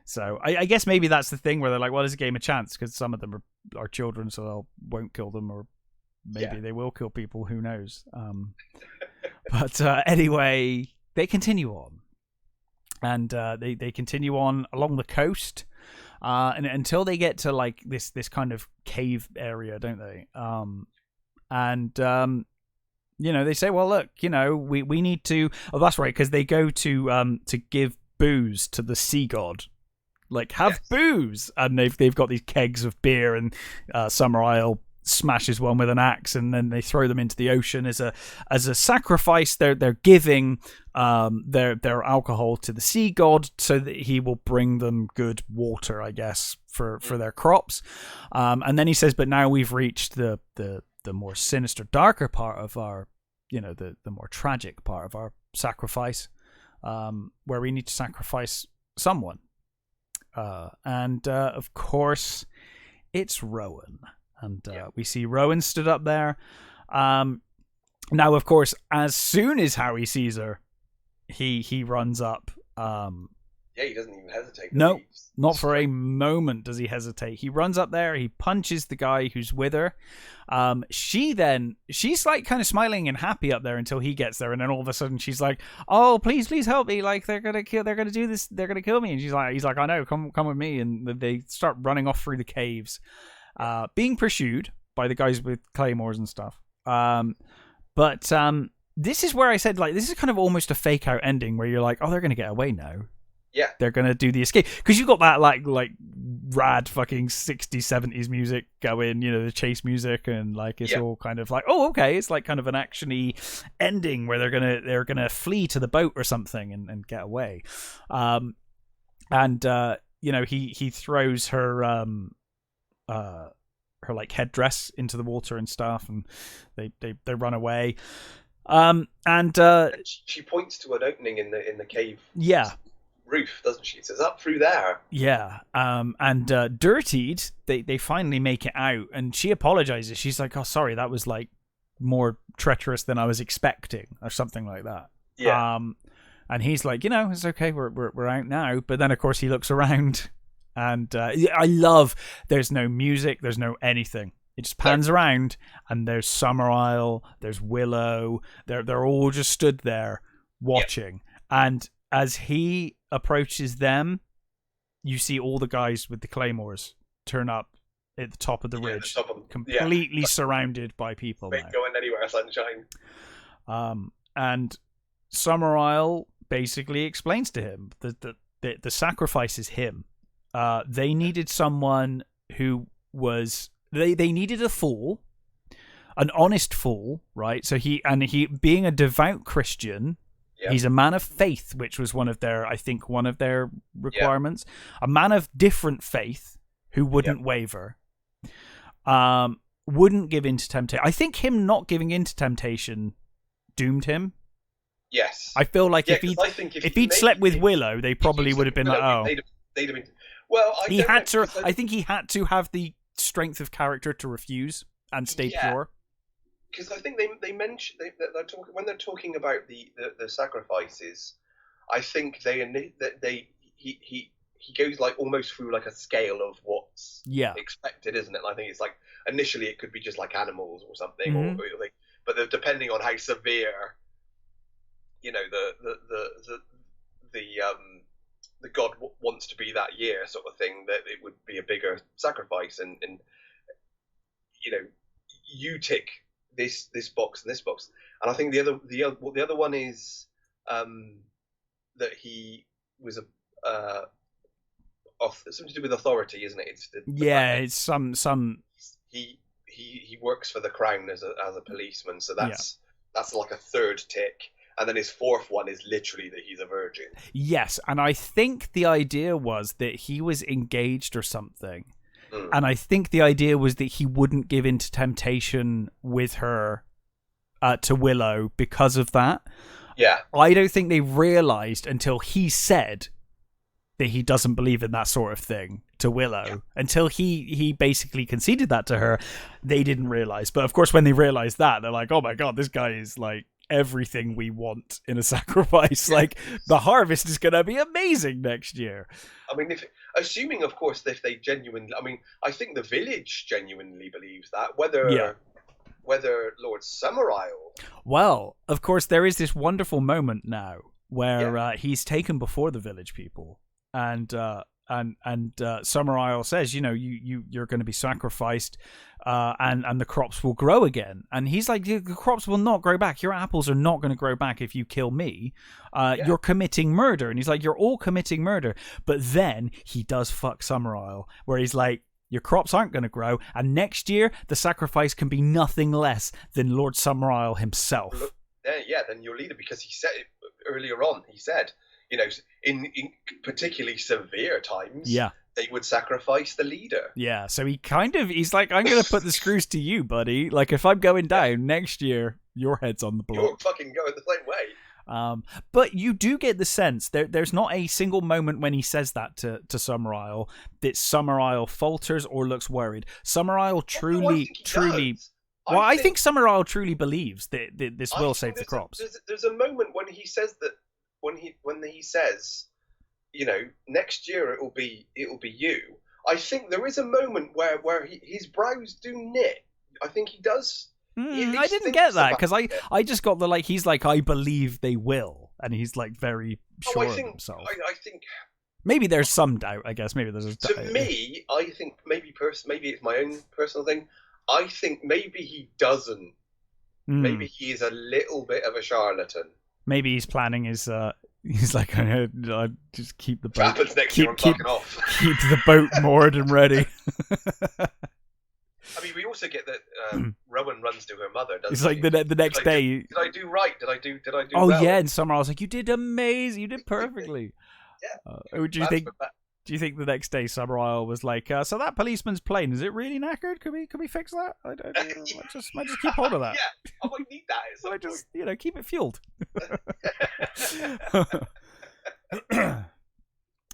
So I guess maybe that's the thing where they're like, well, there's a game of chance, because some of them are children, so they won't kill them, or maybe they will kill people, who knows. But anyway, they continue on. And they continue on along the coast, and until they get to like this kind of cave area, don't they? They say, well, look, we need to. Oh, that's right, because they go to give booze to the sea god. Like, have booze, and they've got these kegs of beer, and Summerisle smashes one with an axe, and then they throw them into the ocean as a sacrifice. They're giving their alcohol to the sea god so that he will bring them good water, I guess, for their crops. And then he says, but now we've reached the more sinister, darker part of our, the more tragic part of our sacrifice, where we need to sacrifice someone. And of course, it's Rowan. And we see Rowan stood up there. Now, of course, as soon as Harry sees her, he runs up. He doesn't even hesitate. No, not for a moment does he hesitate. He runs up there. He punches the guy who's with her. She's like kind of smiling and happy up there until he gets there, and then all of a sudden she's like, "Oh, please help me! Like they're gonna do this. They're gonna kill me." And he's like, "I know. Come with me." And they start running off through the caves, being pursued by the guys with claymores and stuff. But this is where I said, like, this is kind of almost a fake out ending where you're like, "Oh, they're gonna get away now." Yeah, they're gonna do the escape, because you got that like rad fucking 60s 70s music going, the chase music, and like it's all kind of like, oh, okay, it's like kind of an actiony ending where they're gonna flee to the boat or something and get away. He throws her like headdress into the water and stuff, and they run away. And she points to an opening in the cave. Yeah. Roof, doesn't she? It says up through there. Yeah. And Dirtied, they finally make it out, and she apologizes. She's like, "Oh, sorry, that was like more treacherous than I was expecting," or something like that. Yeah. And he's like, it's okay, we're out now. But then of course he looks around, and I love, there's no music, there's no anything. It just pans around, and there's Summer Isle, there's Willow. They're all just stood there watching. And as he approaches them, you see all the guys with the claymores turn up at the top of the ridge, completely surrounded by people. Ain't going anywhere, sunshine. And Summer Isle basically explains to him that the sacrifice is him. They needed someone who was... They needed a fool, an honest fool, right? So he being a devout Christian... Yep. He's a man of faith, which was one of their requirements. Yep. A man of different faith who wouldn't waver, wouldn't give in to temptation. I think him not giving in to temptation doomed him. Yes, I feel like if he'd slept with Willow, they probably would have been like, "Oh." They'd have been. Well, I think he had to have the strength of character to refuse and stay pure. Because I think they mention they're talking when they're talking about the sacrifices. I think he goes like almost through like a scale of what's expected, isn't it? And I think it's like initially it could be just like animals or something, but depending on how severe, the god wants to be that year, sort of thing, that it would be a bigger sacrifice, and you tick this box and this box, and I think the other one is that he was something to do with authority, isn't it? It's some he works for the crown as a policeman, so that's like a third tick. And then his fourth one is literally that he's a virgin. Yes, and I think the idea was that he was engaged or something. And I think the idea was that he wouldn't give in to temptation with her, to Willow, because of that. Yeah. I don't think they realised until he said that he doesn't believe in that sort of thing to Willow. Yeah. Until he basically conceded that to her, they didn't realise. But of course, when they realised that, they're like, oh my god, this guy is like everything we want in a sacrifice. Like, the harvest is going to be amazing next year. I mean, assuming, of course, if they genuinely... I mean, I think the village genuinely believes that. Whether Lord Summerisle... Well, of course, there is this wonderful moment now where he's taken before the village people. And Summerisle says, you're going to be sacrificed, and the crops will grow again. And he's like, the crops will not grow back. Your apples are not going to grow back if you kill me. You're committing murder. And he's like, you're all committing murder. But then he does fuck Summerisle, where he's like, Your crops aren't going to grow, and next year the sacrifice can be nothing less than Lord Summerisle himself. Yeah, then your leader, because he said it earlier on. He said, in particularly severe times, they would sacrifice the leader. Yeah, so he's like, I'm going to put the screws to you, buddy. Like, if I'm going down next year, your head's on the block. You're fucking going the same way. But you do get the sense there's not a single moment when he says that to Summerisle that Summerisle falters or looks worried. Summerisle truly. Well, I think Summerisle truly believes that this will save the crops. There's a moment when he says that when he says, next year it'll be you. I think there is a moment where his brows do knit. I think he does. I didn't get that because I just got the he's like, I believe they will, and he's like very sure of himself. I think maybe there's some doubt. I guess maybe there's a doubt. To me, I think maybe it's my own personal thing. I think maybe he doesn't. Maybe he is a little bit of a charlatan. Maybe he's planning his. He's like, I just keep the boat. What happens next year? I'm fucking off. Keep the boat moored and ready. I mean, we also get that Rowan runs to her mother. It's like the next day. Did I do right? Did I do? Oh well? Yeah, and Summerisle was like, you did amazing. You did perfectly. Yeah. Do you think the next day Summerisle was like, so that policeman's plane, is it really knackered? Could we fix that? I just keep hold of that. Yeah, I might need that. So I just keep it fueled.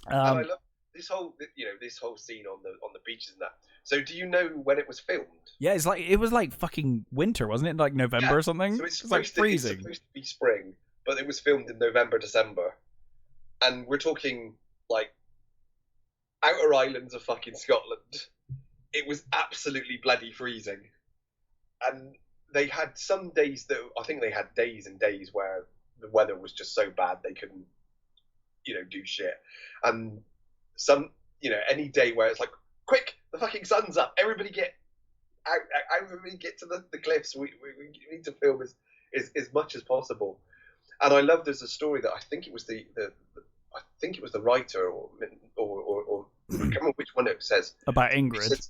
I love this whole scene on the beaches and that. So do you know when it was filmed? Yeah, it was like fucking winter, wasn't it? Like November or something. So it's like freezing. It's supposed to be spring, but it was filmed in November, December, and we're talking like outer islands of fucking Scotland. It was absolutely bloody freezing, and they had some days that I think they had days and days where the weather was just so bad they couldn't, do shit, and some, any day where it's like, quick, the fucking sun's up, everybody get out, everybody get to the cliffs. We need to film as much as possible. And I love there's a story that I think it was the writer or I can't remember which one it says about Ingrid,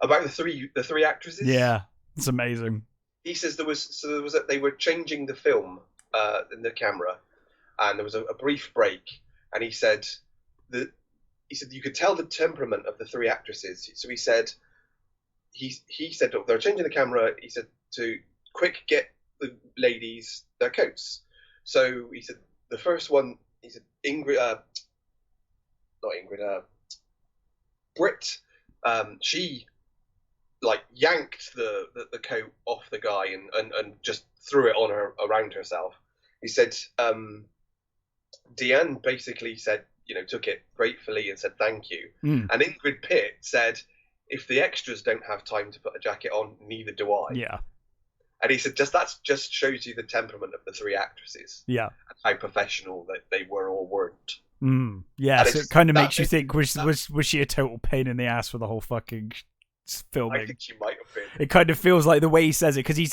about the three actresses. Yeah, it's amazing. He says there was they were changing the film in the camera, and there was a brief break, and he said you could tell the temperament of the three actresses. So he said they're changing the camera. He said to quick get the ladies their coats. So he said the first one. He said Brit. She yanked the coat off the guy and just threw it on her around herself. He said Deanne basically said, took it gratefully and said thank you. And Ingrid Pitt said, if the extras don't have time to put a jacket on, neither do I. Yeah. And he said that just shows you the temperament of the three actresses. Yeah. And how professional that they were or weren't. Yeah, so it kind of makes you think, was she a total pain in the ass for the whole fucking filming? I think she might have been. It kind of feels like the way he says it, because he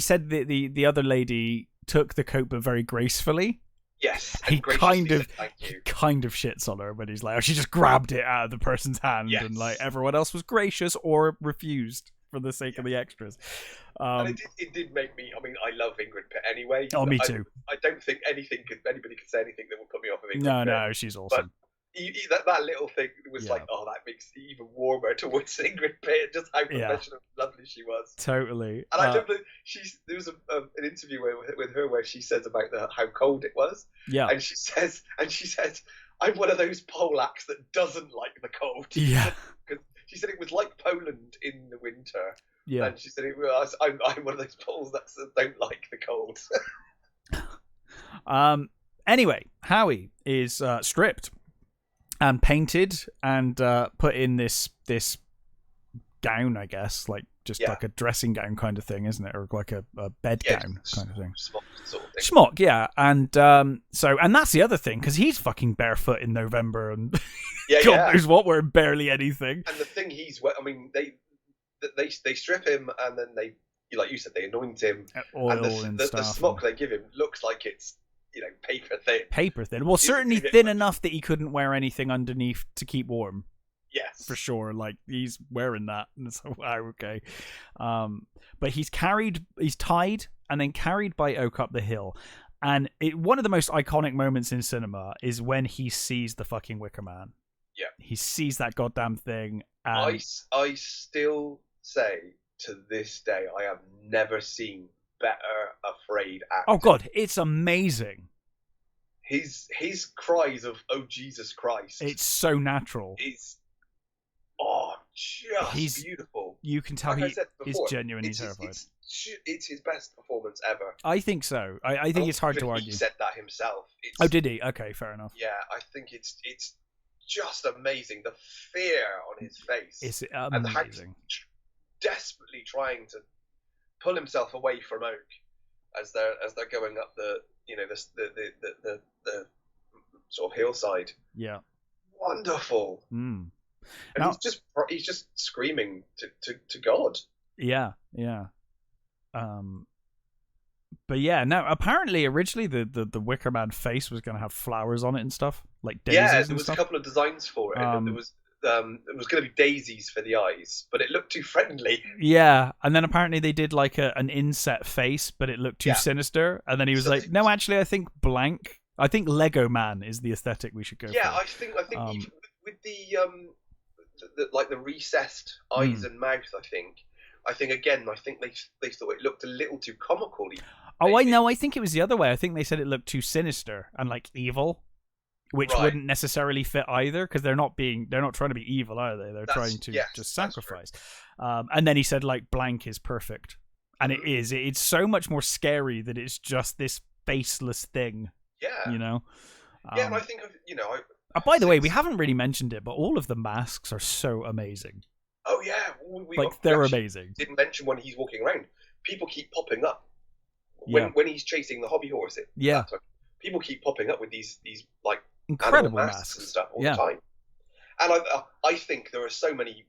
said that the other lady took the coat but very gracefully. Yes, he kind of shits on her when he's like, she just grabbed it out of the person's hand, and like everyone else was gracious or refused for the sake of the extras. And it did make me. I mean, I love Ingrid Pitt anyway. Oh, me too. I don't think anybody could say anything that would put me off of Ingrid Pitt. No, she's awesome. But that little thing was like, oh, that makes it even warmer towards Ingrid Pitt, just how professional and lovely she was. Totally. And I don't know, there was an interview with her where she says about how cold it was. Yeah. And she says, I'm one of those Polacks that doesn't like the cold. Yeah. She said it was like Poland in the winter. Yeah. And she said, I'm one of those Poles that don't like the cold. Anyway, Howie is stripped and painted and put in this gown, I guess, like like a dressing gown kind of thing, isn't it? Or like a bed gown kind of thing. Smock sort of thing. Smock, yeah. And and that's the other thing, because he's fucking barefoot in November and God knows what, wearing barely anything. And the thing they strip him and then they, like you said, they anoint him. Oil and the smock they give him looks like it's paper thin. Paper thin. Well, certainly thin enough that he couldn't wear anything underneath to keep warm. Yes, for sure. Like he's wearing that, and so wow, okay. But he's tied, and then carried by Oak up the hill. And one of the most iconic moments in cinema is when he sees the fucking Wicker Man. Yeah, he sees that goddamn thing. And I still say to this day, I have never seen better afraid acting. Oh god, it's amazing. His cries of "Oh Jesus Christ!" It's so natural. It's just beautiful. You can tell like he's genuinely terrified. It's his best performance ever. I think so. I think it's hard to argue. He said that himself. Did he? Okay, fair enough. Yeah, I think it's just amazing. The fear on his face. It's amazing. And how he's desperately trying to pull himself away from Oak as they're going up the sort of hillside. Yeah. Wonderful. Mm. And now, he's just screaming to God. Yeah. But yeah, now apparently originally the Wicker Man face was going to have flowers on it and stuff, like daisies. Yeah, there was a couple of designs for it. It was going to be daisies for the eyes, but it looked too friendly. Yeah, and then apparently they did like an inset face, but it looked too sinister. And then he was like, "No, actually, I think blank. I think Lego Man is the aesthetic we should go for." Yeah, I think even with the recessed eyes and mouth, I think they thought it looked a little too comical. Oh, I know. I think it was the other way. I think they said it looked too sinister and like evil, which wouldn't necessarily fit either, because they're not trying to be evil, are they? They're trying to just sacrifice. And then he said like blank is perfect, and it is. It's so much more scary that it's just this faceless thing. Yeah. You know. Yeah, and I think by the way, we haven't really mentioned it, but all of the masks are so amazing. Oh yeah, they're amazing. Didn't mention when he's walking around. People keep popping up when he's chasing the hobby horse. People keep popping up with these like incredible masks and stuff all the time. And I think there are so many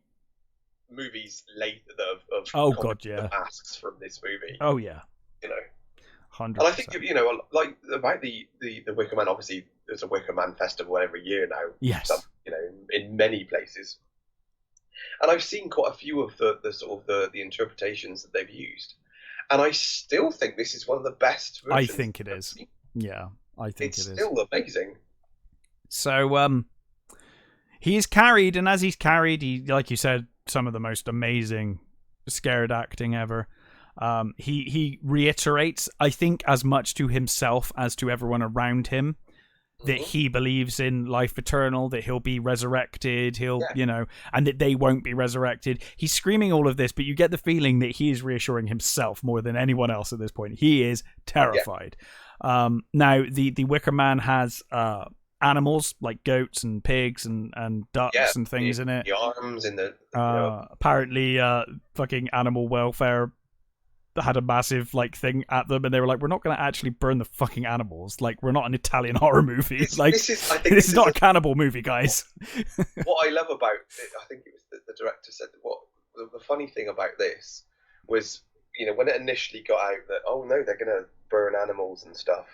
movies late of the masks from this movie. Oh yeah, 100%. And I think like about the Wicker Man. Obviously, there's a Wicker Man festival every year now. Yes, in many places. And I've seen quite a few of the interpretations that they've used, and I still think this is one of the best versions. I think it is. Yeah, I think it's still amazing. So, he is carried, and as he's carried, he, like you said, some of the most amazing scared acting ever. He reiterates, I think, as much to himself as to everyone around him, that he believes in life eternal, that he'll be resurrected, and that they won't be resurrected. He's screaming all of this, but you get the feeling that he is reassuring himself more than anyone else at this point. He is terrified. Now, the Wicker Man has animals like goats and pigs and ducks and things in it. The arms in the apparently fucking animal welfare had a massive like thing at them, and they were like, "We're not going to actually burn the fucking animals. Like, we're not an Italian horror movie. This is not a cannibal movie, guys." What I love about it, I think it was the director said, what the funny thing about this was, when it initially got out that they're going to burn animals and stuff,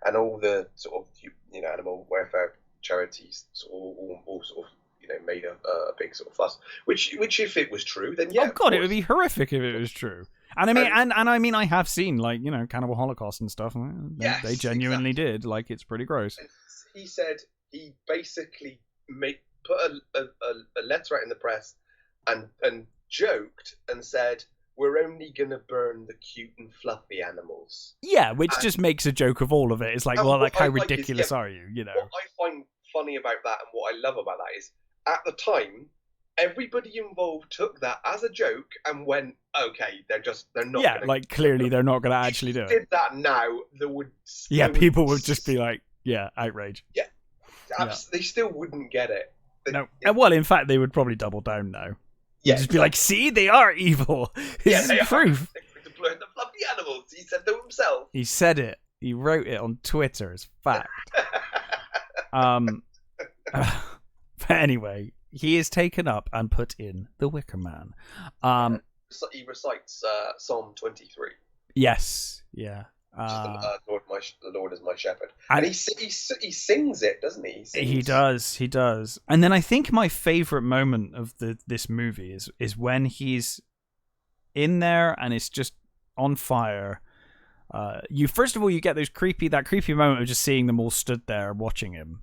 and all the sort of animal welfare charities all sort of made a big sort of fuss. Which if it was true, then yeah. Oh god, it would be horrific if it was true. And I mean, I have seen like Cannibal Holocaust and stuff. They genuinely did. Like, it's pretty gross. And he said he basically put a letter out in the press and joked and said, "We're only gonna burn the cute and fluffy animals." Yeah, which just makes a joke of all of it. It's like, well, like how ridiculous are you? What I find funny about that and what I love about that is, at the time, everybody involved took that as a joke and went, "Okay, they're not." Yeah, like clearly they're not going to actually do it. Did that now? People would just be like, "Yeah, outrage." Yeah, they still wouldn't get it. No, well, in fact, they would probably double down now. Yeah, just be like, "See, they are evil. This is proof." They're deploying the fluffy animals. He said so himself. He said it. He wrote it on Twitter as fact. But anyway. He is taken up and put in the Wicker Man. He recites Psalm 23. Yes, yeah. Which is the Lord is my shepherd, and he sings it, doesn't he? He does. And then I think my favorite moment of this movie is when he's in there and it's just on fire. You first of all, you get that creepy moment of just seeing them all stood there watching him.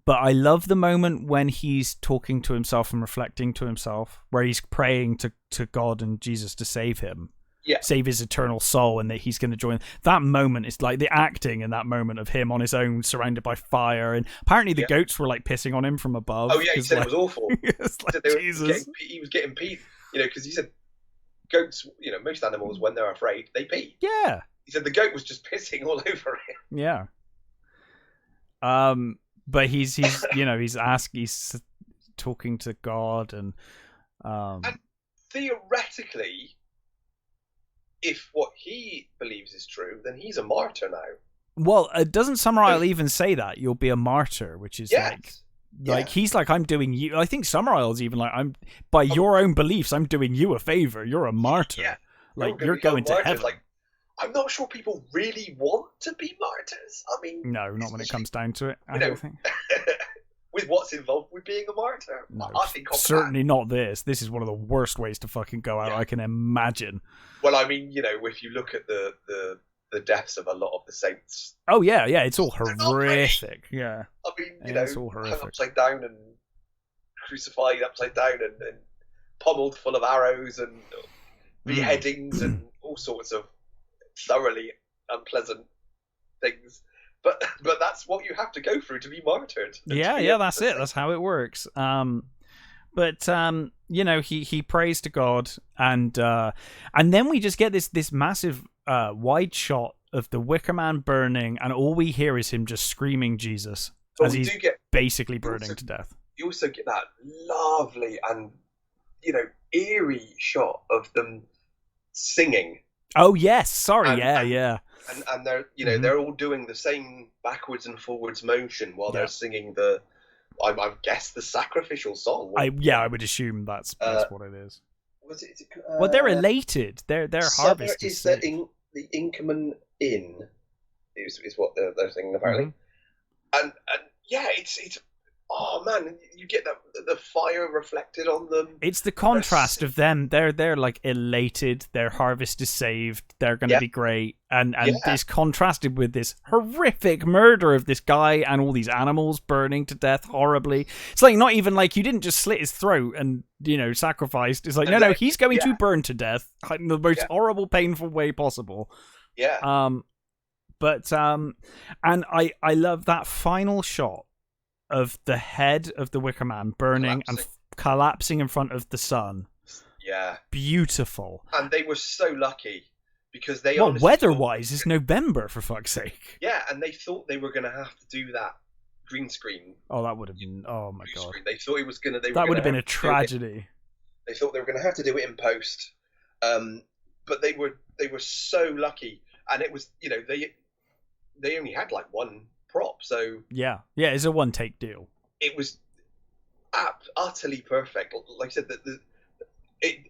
But I love the moment when he's talking to himself and reflecting to himself, where he's praying to God and Jesus to save him. Yeah. Save his eternal soul, and that he's going to join. That moment is like the acting in that moment of him on his own, surrounded by fire, and apparently the goats were like pissing on him from above. Oh yeah, he said it was awful. It's like, Jesus. He was getting peed, because he said goats, most animals when they're afraid they pee. Yeah. He said the goat was just pissing all over him. Yeah. But he's he's talking to God and theoretically, if what he believes is true, then he's a martyr now. Well, doesn't Summer even say that you'll be a martyr, which is like he's like, I'm doing you. I think Summer Isle's even like, I'm by your own beliefs, I'm doing you a favor. You're a martyr. Yeah. Like you're going to heaven. Like, I'm not sure people really want to be martyrs. I mean, no, not when it comes down to it. I don't think. With what's involved with being a martyr, no, I think certainly not this. This is one of the worst ways to fucking go out I can imagine. Well, I mean, if you look at the deaths of a lot of the saints. Oh yeah, it's all horrific. Yeah. I mean, it's all horrific. Hung upside down and crucified upside down and pummeled full of arrows and beheadings and all sorts of thoroughly unpleasant things. But that's what you have to go through to be martyred. Yeah, that's it. That's how it works. But he prays to God, and then we just get this massive wide shot of the Wicker Man burning, and all we hear is him just screaming Jesus as he's basically burning to death. You also get that lovely and eerie shot of them singing. Oh yes, sorry, yeah. And they're they're all doing the same backwards and forwards motion while they're singing I guess the sacrificial song. I would assume that's what it is. Was it? Well, they're elated. Their harvest is the Inkerman Inn is what they're singing apparently, and it's. Oh man, you get the fire reflected on them. It's the contrast of them. They're like elated. Their harvest is saved. They're going to be great, and it's contrasted with this horrific murder of this guy and all these animals burning to death horribly. It's like not even like you didn't just slit his throat and sacrificed. It's like no, he's going to burn to death in the most horrible, painful way possible. Yeah. And I love that final shot of the head of the Wicker Man burning and collapsing in front of the sun. Yeah. Beautiful. And they were so lucky because they weather-wise, it's November, for fuck's sake. Yeah, and they thought they were going to have to do that green screen. Oh, that would have been... Oh, my God. Screen. They thought it was going to... That would have been a tragedy. They thought they were going to have to do it in post. But they were so lucky. And it was, they only had like one prop, so yeah, it's a one-take deal. It was utterly perfect. Like I said,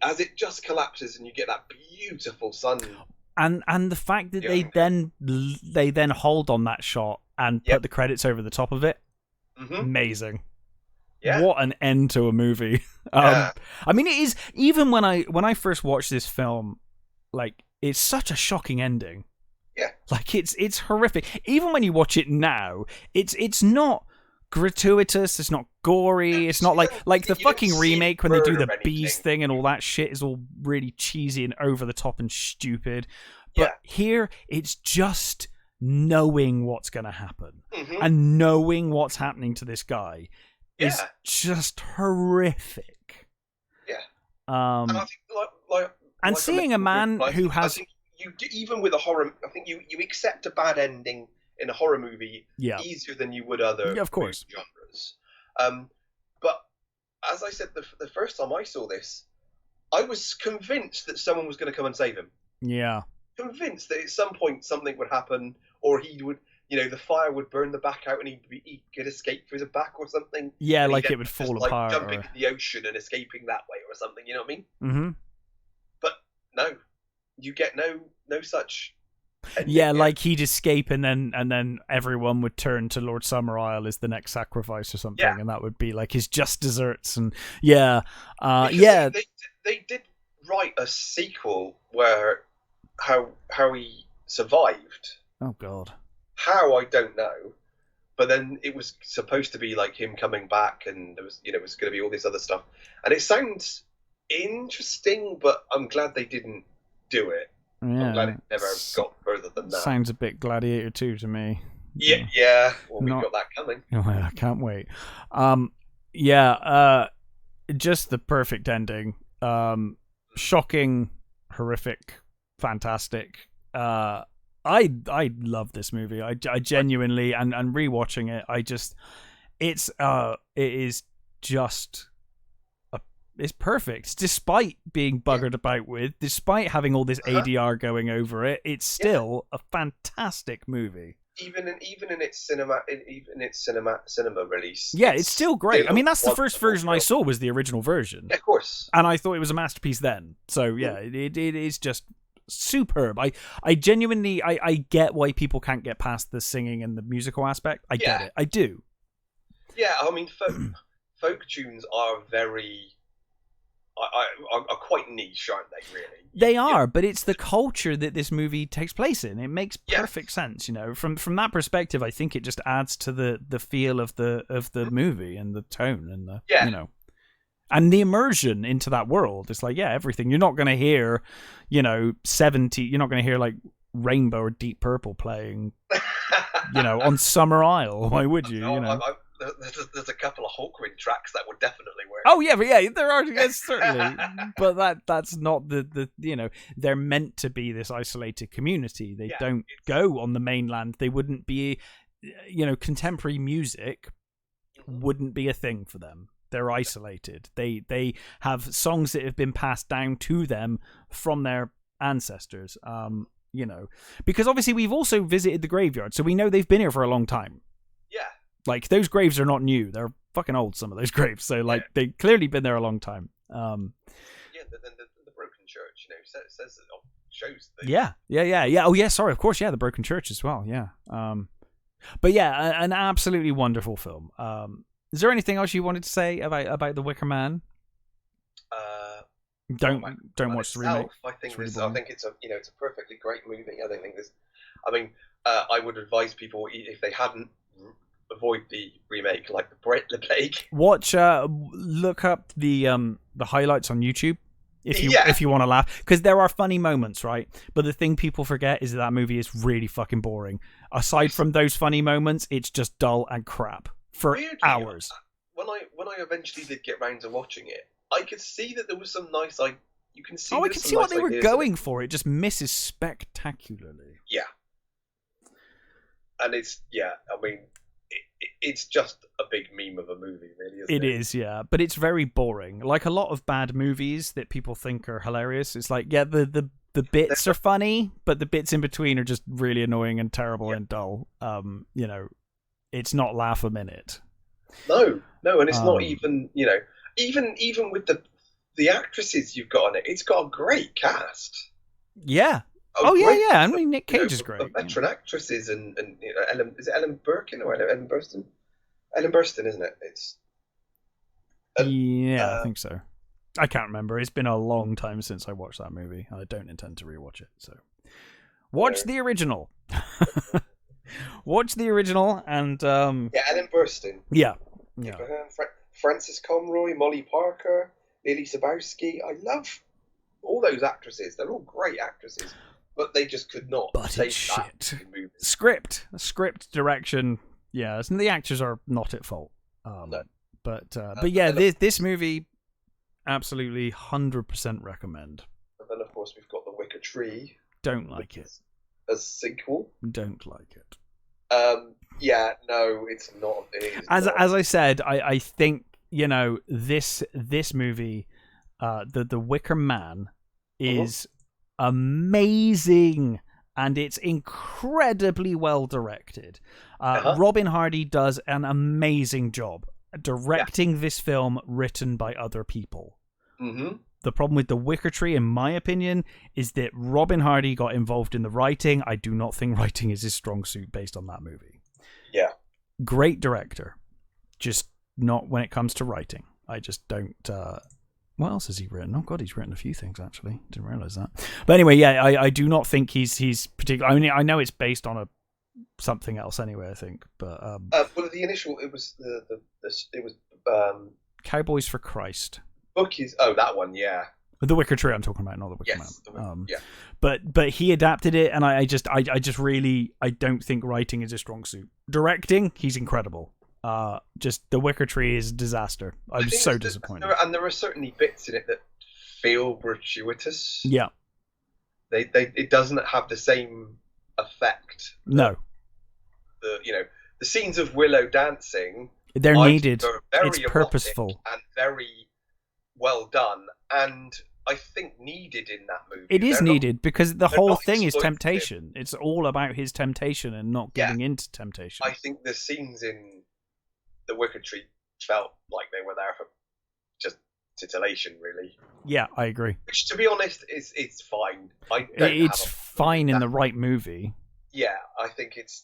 as it just collapses and you get that beautiful sun, and the fact that they then hold on that shot and put the credits over the top of it, amazing. Yeah, what an end to a movie. I mean, it is. Even when I first watched this film, like it's such a shocking ending. Yeah, like it's horrific. Even when you watch it now, it's not gratuitous. It's not gory. It's not like the fucking remake when they do the bees thing and all that shit is all really cheesy and over the top and stupid. But here, it's just knowing what's going to happen and knowing what's happening to this guy is just horrific. Yeah. And I think and seeing a man who has. Even with a horror, I think you accept a bad ending in a horror movie easier than you would other genres. But as I said, the first time I saw this, I was convinced that someone was going to come and save him. Yeah. Convinced that at some point something would happen, or he would, the fire would burn the back out and he could escape through the back or something. Yeah, like it would fall apart. Like jumping into the ocean and escaping that way or something, you know what I mean? Mm-hmm. But no. You get no such Yeah, like he'd escape and then everyone would turn to Lord Summer Isle as the next sacrifice or something, and that would be like his just desserts. And they did write a sequel where how he survived. Oh God, how I don't know, but then it was supposed to be like him coming back, and there was it was going to be all this other stuff, and it sounds interesting, but I'm glad they didn't do it. Yeah, I'm glad it never got further than that. Sounds a bit Gladiator 2 to me. Yeah. Well, we've got that coming. Oh, I can't wait. Just the perfect ending. Shocking, horrific, fantastic. I love this movie. I genuinely, and rewatching it, it is just. It's perfect, despite being buggered about with, despite having all this ADR going over it. It's still a fantastic movie. Even in its cinema release. Yeah, it's still great. I mean, that's the first version I saw was the original version. Yeah, of course. And I thought it was a masterpiece then. So yeah, it is just superb. I genuinely I get why people can't get past the singing and the musical aspect. I get it. I do. Yeah, I mean, folk tunes are very. Are quite niche, aren't they? Really, they are. But it's the culture that this movie takes place in. It makes perfect sense, From that perspective, I think it just adds to the feel of the movie and the tone and the and the immersion into that world. It's like everything. You're not going to hear, 70. You're not going to hear like Rainbow or Deep Purple playing, on Summer Isle. Why would you? There's a couple of Hawkwind tracks that would definitely work. Oh yeah, there are, certainly. But that's not the they're meant to be this isolated community. They don't go on the mainland. They wouldn't be, contemporary music wouldn't be a thing for them. They're isolated. They have songs that have been passed down to them from their ancestors. Because obviously we've also visited the graveyard, so we know they've been here for a long time. Yeah. Like, those graves are not new. They're fucking old, some of those graves. So, they've clearly been there a long time. The broken church, says it, shows things. Yeah. Oh, yeah, sorry, of course, the broken church as well, yeah. But, an absolutely wonderful film. Is there anything else you wanted to say about The Wicker Man? Don't watch the remake. I think it's a perfectly great movie. I would advise people, if they hadn't, avoid the remake like the plague. Watch, look up the highlights on YouTube if you want to laugh, because there are funny moments, right? But the thing people forget is that movie is really fucking boring. Aside from those funny moments, it's just dull and crap for hours. When I eventually did get round to watching it, I could see that there was some nice. You can see. I can see what they were going for. It just misses spectacularly. Yeah. And it's it's just a big meme of a movie, really, isn't it? It is, yeah. But it's very boring. Like a lot of bad movies that people think are hilarious. It's like, the bits are funny, but the bits in between are just really annoying and terrible and dull. It's not laugh a minute. No, and it's not even, even with the actresses you've got on it, it's got a great cast. Yeah. Yeah. I mean, Nick Cage is great. Veteran actresses and Ellen, is it Ellen Birkin or Ellen Burstyn? Ellen Burstyn, isn't it? I think so. I can't remember. It's been a long time since I watched that movie. I don't intend to rewatch it. So, watch the original. Watch the original and Ellen Burstyn. Yeah. Frances Conroy, Molly Parker, Lily Sabowski. I love all those actresses. They're all great actresses. But they just could not. But it's shit. Script, direction, and the actors are not at fault. No. But yeah, this movie, absolutely 100% recommend. And then of course we've got The Wicker Tree. Don't like it. A sequel. Don't like it. No, it's not. As I said, I think this movie, the Wicker Man, is amazing, and it's incredibly well directed. Robin Hardy does an amazing job directing this film written by other people. The problem with The Wicker Tree, in my opinion, is that Robin Hardy got involved in the writing. I do not think writing is his strong suit based on that movie. Yeah. Great director, just not when it comes to writing. I just don't. What else has he written? Oh God, he's written a few things actually. Didn't realize that. But anyway, yeah, I do not think he's particular. I mean, I know it's based on something else anyway. I think, but well, the initial it was Cowboys for Christ. Book is that one, yeah. The Wicker Tree I'm talking about, not the Wicker Man. Yeah. But he adapted it, and I just really don't think writing is a strong suit. Directing, he's incredible. Just The Wicker Tree is a disaster. I'm so disappointed. And there are certainly bits in it that feel gratuitous. Yeah. It doesn't have the same effect. No. The scenes of Willow dancing. They're needed. It's purposeful and very well done, and I think needed in that movie. It is needed because the whole thing is temptation. It's all about his temptation and not getting into temptation. I think the scenes in The Wicker Tree felt like they were there for just titillation, really. Yeah, I agree. Which, to be honest, it's fine. It's fine in the right movie. Yeah, I think it's.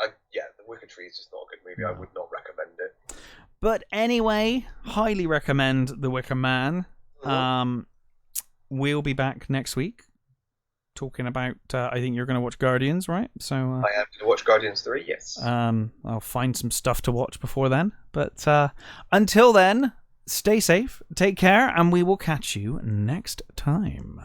The Wicker Tree is just not a good movie. No. I would not recommend it. But anyway, highly recommend The Wicker Man. Mm-hmm. We'll be back next week talking about. I think you're going to watch Guardians, right? So I am going to watch Guardians 3. Yes. I'll find some stuff to watch before then. But until then, stay safe, take care, and we will catch you next time.